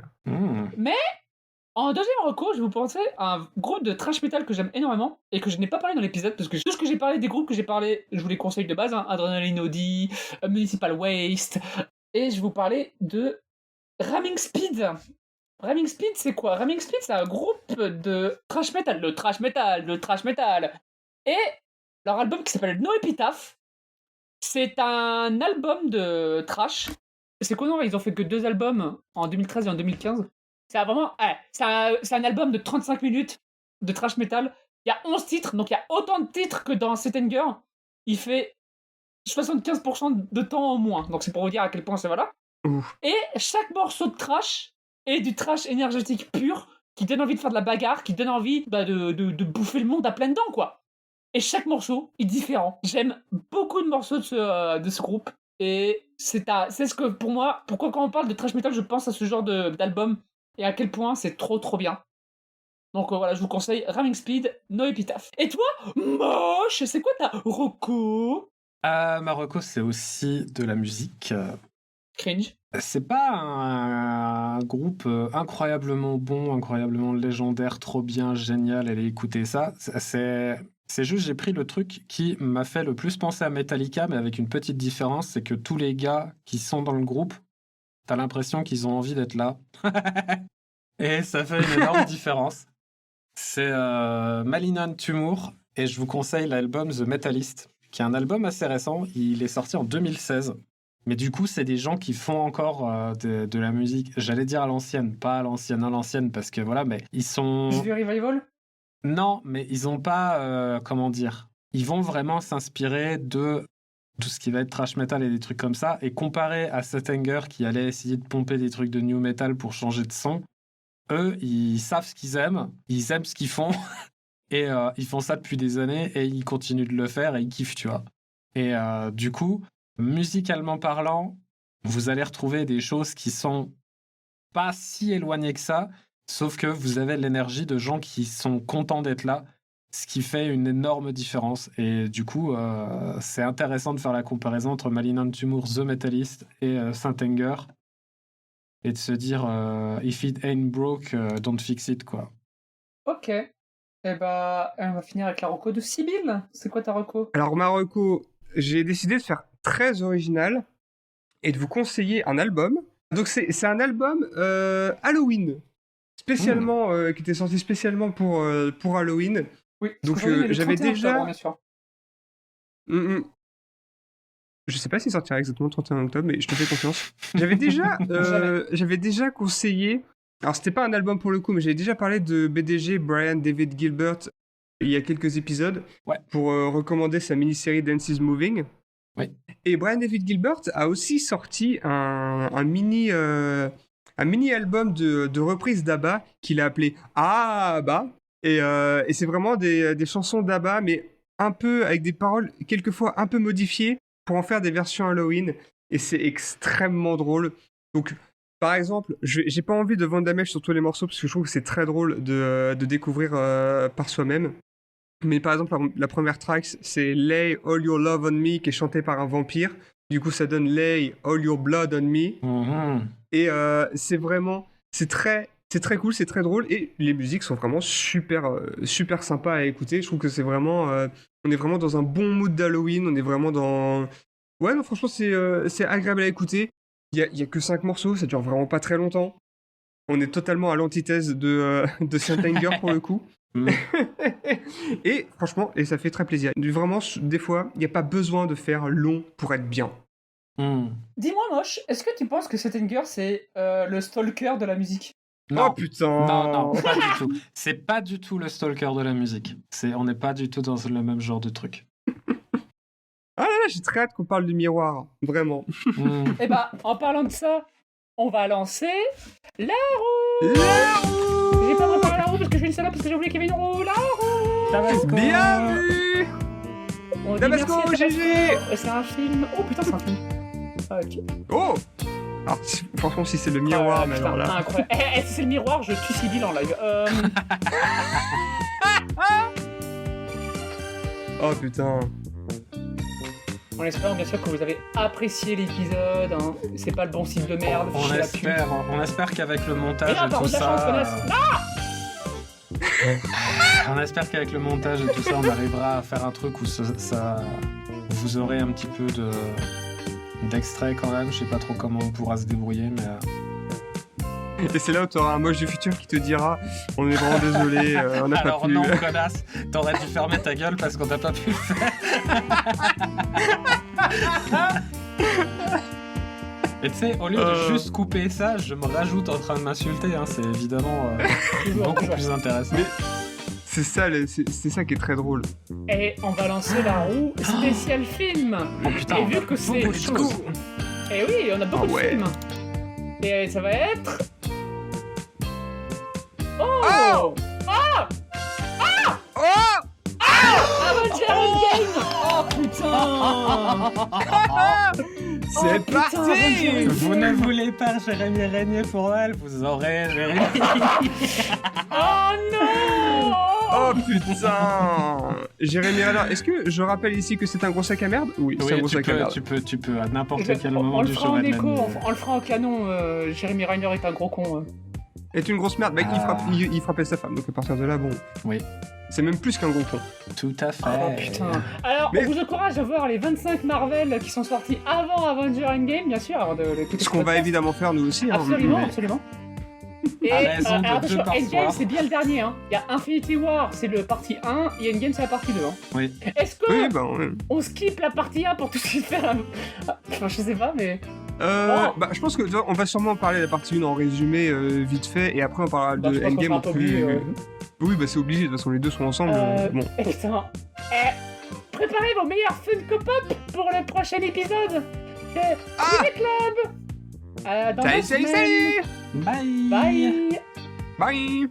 Speaker 2: En deuxième reco, je vais vous penser à un groupe de thrash metal que j'aime énormément et que je n'ai pas parlé dans l'épisode parce que tout ce que j'ai parlé des groupes que j'ai parlé, je vous les conseille de base, hein, Adrenaline OD, Municipal Waste, et je vais vous parler de Ramming Speed. Ramming Speed, c'est quoi? Ramming Speed, c'est un groupe de thrash metal, le thrash metal. Et leur album qui s'appelle No Epitaph, c'est un album de thrash. C'est quoi, non, ils ont fait que 2 albums en 2013 et en 2015. C'est vraiment, c'est un album de 35 minutes de thrash metal. Il y a 11 titres, donc il y a autant de titres que dans Settinger. Il fait 75% de temps en moins. Donc c'est pour vous dire à quel point c'est voilà.
Speaker 9: Ouf.
Speaker 2: Et chaque morceau de trash est du trash énergétique pur qui donne envie de faire de la bagarre, qui donne envie de bouffer le monde à pleines dents, quoi. Et chaque morceau est différent. J'aime beaucoup de morceaux de ce groupe. Et c'est ce que, pour moi, pourquoi quand on parle de thrash metal, je pense à ce genre d'album. Et à quel point c'est trop trop bien. Donc voilà, je vous conseille Ramming Speed, No Epitaph. Et toi, Moche, c'est quoi ta reco?
Speaker 8: Marocco, c'est aussi de la musique.
Speaker 2: Cringe.
Speaker 8: C'est pas un groupe incroyablement bon, incroyablement légendaire, trop bien, génial, allez écouter ça. C'est juste, j'ai pris le truc qui m'a fait le plus penser à Metallica, mais avec une petite différence, c'est que tous les gars qui sont dans le groupe, t'as l'impression qu'ils ont envie d'être là. Et ça fait une énorme différence. C'est Malinan Tumur, et je vous conseille l'album The Metalist, qui est un album assez récent. Il est sorti en 2016. Mais du coup, c'est des gens qui font encore de la musique, j'allais dire à l'ancienne, pas à l'ancienne, parce que voilà, mais ils sont...
Speaker 2: Je vais Revival?
Speaker 8: Non, mais ils ont pas, comment dire, ils vont vraiment s'inspirer de tout ce qui va être thrash metal et des trucs comme ça, et comparé à Sethanger qui allait essayer de pomper des trucs de new metal pour changer de son, eux, ils savent ce qu'ils aiment ce qu'ils font, et ils font ça depuis des années, et ils continuent de le faire, et ils kiffent, tu vois. Et du coup... musicalement parlant, vous allez retrouver des choses qui sont pas si éloignées que ça, sauf que vous avez l'énergie de gens qui sont contents d'être là, ce qui fait une énorme différence. Et du coup, c'est intéressant de faire la comparaison entre Malinan Tumur, The Metalist et Sethanger, et de se dire if it ain't broke, don't fix it, quoi.
Speaker 2: Ok. Et bah, on va finir avec la reco de Sybille. C'est quoi ta reco?
Speaker 9: Alors, Marocco, j'ai décidé de faire très original et de vous conseiller un album. Donc, c'est un album Halloween, spécialement, qui était sorti spécialement pour Halloween.
Speaker 2: Oui,
Speaker 9: donc j'avais déjà... Je sais pas s'il sortira exactement le 31 octobre, mais je te fais confiance. J'avais déjà conseillé... Alors, c'était pas un album pour le coup, mais j'avais déjà parlé de BDG, Brian David Gilbert, il y a quelques épisodes, pour recommander sa mini-série Dance is Moving.
Speaker 8: Oui.
Speaker 9: Et Brian David Gilbert a aussi sorti un mini-album de reprises d'ABBA qu'il a appelé ABBA. Et c'est vraiment des chansons d'ABBA, mais un peu avec des paroles quelquefois un peu modifiées pour en faire des versions Halloween. Et c'est extrêmement drôle. Donc, par exemple, j'ai pas envie de vendre la mèche sur tous les morceaux parce que je trouve que c'est très drôle de découvrir par soi-même. Mais par exemple, la première track, c'est Lay All Your Love on Me, qui est chantée par un vampire. Du coup, ça donne Lay All Your Blood on Me. Et c'est très cool, c'est très drôle. Et les musiques sont vraiment super sympas à écouter. Je trouve que c'est vraiment... on est vraiment dans un bon mood d'Halloween. On est vraiment dans... Ouais, non, franchement, c'est agréable à écouter. Il y a que 5 morceaux, ça dure vraiment pas très longtemps. On est totalement à l'antithèse de Sethanger pour le coup. Et franchement, ça fait très plaisir. Vraiment, des fois, il n'y a pas besoin de faire long pour être bien.
Speaker 2: Dis-moi, Moche, est-ce que tu penses que Sethanger, c'est le stalker de la musique?
Speaker 8: Non.
Speaker 9: Oh putain!
Speaker 8: Non, pas du tout. C'est pas du tout le stalker de la musique. On n'est pas du tout dans le même genre de truc.
Speaker 9: Ah là là, j'ai très hâte qu'on parle du miroir. Vraiment.
Speaker 2: Et bah, en parlant de ça, on va lancer la roue! J'ai pas préparé la roue parce que je suis une salope parce que j'ai oublié qu'il y avait une roue. La roue!
Speaker 8: Tabasco.
Speaker 9: Bien vu!
Speaker 2: On dit
Speaker 9: Tabasco,
Speaker 2: merci à
Speaker 9: GG!
Speaker 2: C'est un film. Oh putain, c'est un film. Ah, ok.
Speaker 9: Oh! Alors, franchement, si c'est le miroir, mais
Speaker 2: putain,
Speaker 9: alors là...
Speaker 2: incroyable. Si c'est le miroir, je tue Sybille en live.
Speaker 9: Oh putain.
Speaker 2: On espère bien sûr que vous avez apprécié l'épisode. Hein. C'est pas le bon site de merde.
Speaker 8: On espère qu'avec le montage
Speaker 2: et tout ça...
Speaker 8: On espère qu'avec le montage et tout ça, on arrivera à faire un truc où ça vous aurez un petit peu d'extrait quand même. Je sais pas trop comment on pourra se débrouiller, mais...
Speaker 9: Et c'est là où tu auras un moche du futur qui te dira « On est vraiment désolé, on n'a pas pu... »
Speaker 8: Alors non, connasse, t'aurais dû fermer ta gueule parce qu'on n'a pas pu le faire. Et tu sais, au lieu de juste couper ça, je me rajoute en train de m'insulter. Hein, c'est évidemment beaucoup plus intéressant.
Speaker 9: Mais c'est ça qui est très drôle.
Speaker 2: Et on va lancer la roue spéciale film.
Speaker 8: Oh putain,
Speaker 2: et vu que c'est...
Speaker 8: beaucoup de choses.
Speaker 2: Et oui, on a beaucoup de films. Et ça va être... Oh! Ah! Ah!
Speaker 9: Oh!
Speaker 2: Avengers Endgame! Oh putain!
Speaker 9: C'est
Speaker 2: putain,
Speaker 9: parti.
Speaker 2: Avengers.
Speaker 8: Vous ne voulez pas Jérémy Régnier pour elle, vous aurez Jérémy.
Speaker 2: Oh non.
Speaker 9: Oh putain. Jérémy Renner, est-ce que je rappelle ici que c'est un gros sac à merde? Oui, c'est un
Speaker 8: Oui,
Speaker 9: gros sac à merde.
Speaker 8: tu peux, à n'importe quel
Speaker 2: On
Speaker 8: moment
Speaker 2: le
Speaker 8: du
Speaker 2: fera en
Speaker 8: chemin de
Speaker 2: écho,
Speaker 8: l'année.
Speaker 2: on le fera en canon. Jérémy Renner est un gros con.
Speaker 9: Est une grosse merde. Mec,
Speaker 8: Ah.
Speaker 9: il frappait sa femme, donc à partir de là, bon.
Speaker 8: Oui.
Speaker 9: C'est même plus qu'un gros con.
Speaker 8: Tout à fait.
Speaker 2: Oh putain. Alors,
Speaker 9: Mais-
Speaker 2: on vous encourage à voir les 25 Marvel qui sont sortis avant Avenger Endgame, bien sûr, avant de l'écouter.
Speaker 9: Ce qu'on va évidemment faire nous aussi. Hein.
Speaker 2: Absolument,
Speaker 8: mais-
Speaker 2: absolument. Et
Speaker 8: À raison de
Speaker 2: attention,
Speaker 8: deux par
Speaker 2: Endgame
Speaker 8: soir.
Speaker 2: c'est bien le dernier. Hein. Il y a Infinity War, c'est le partie 1, et Endgame c'est la partie 2. Hein.
Speaker 8: Oui.
Speaker 2: Est-ce que
Speaker 9: Oui, ben ouais.
Speaker 2: on skip la partie 1 pour tout de suite faire Enfin, je sais pas, mais.
Speaker 9: Bah, je pense que tu vois, on va sûrement parler de la partie 1 en résumé vite fait, et après on parlera
Speaker 2: Bah, je
Speaker 9: de
Speaker 2: pense qu'on
Speaker 9: Endgame
Speaker 2: fera
Speaker 9: en
Speaker 2: un peu
Speaker 9: plus.
Speaker 2: oublier,
Speaker 9: Oui, bah c'est obligé, de toute façon les deux sont ensemble. Bon.
Speaker 2: Putain. Préparez vos meilleurs Funko Pop pour le prochain épisode de Ciné Club. Dans
Speaker 9: Salut,
Speaker 2: deux
Speaker 9: salut,
Speaker 2: semaines.
Speaker 9: salut.
Speaker 8: Bye.
Speaker 2: Bye.
Speaker 9: Bye.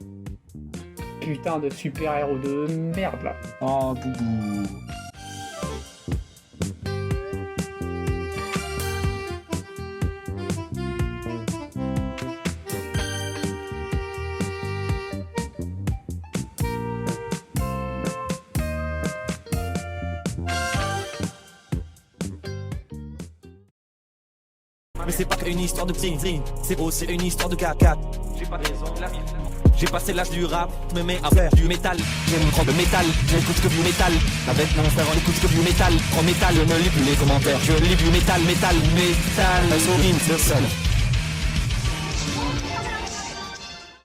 Speaker 2: Putain de super-héros de merde là.
Speaker 8: Oh, boubou.
Speaker 1: Mais c'est pas qu'une histoire de zing zing, c'est aussi une histoire de caca. J'ai pas raison, j'ai passé l'âge du rap, me mets à faire du métal. J'aime trop le métal, j'écoute que du métal. Avec mon frère on écoute que du métal. Pro métal, je ne lis plus les commentaires. Je lis du métal, métal, métal. Un sourire, c'est le seul.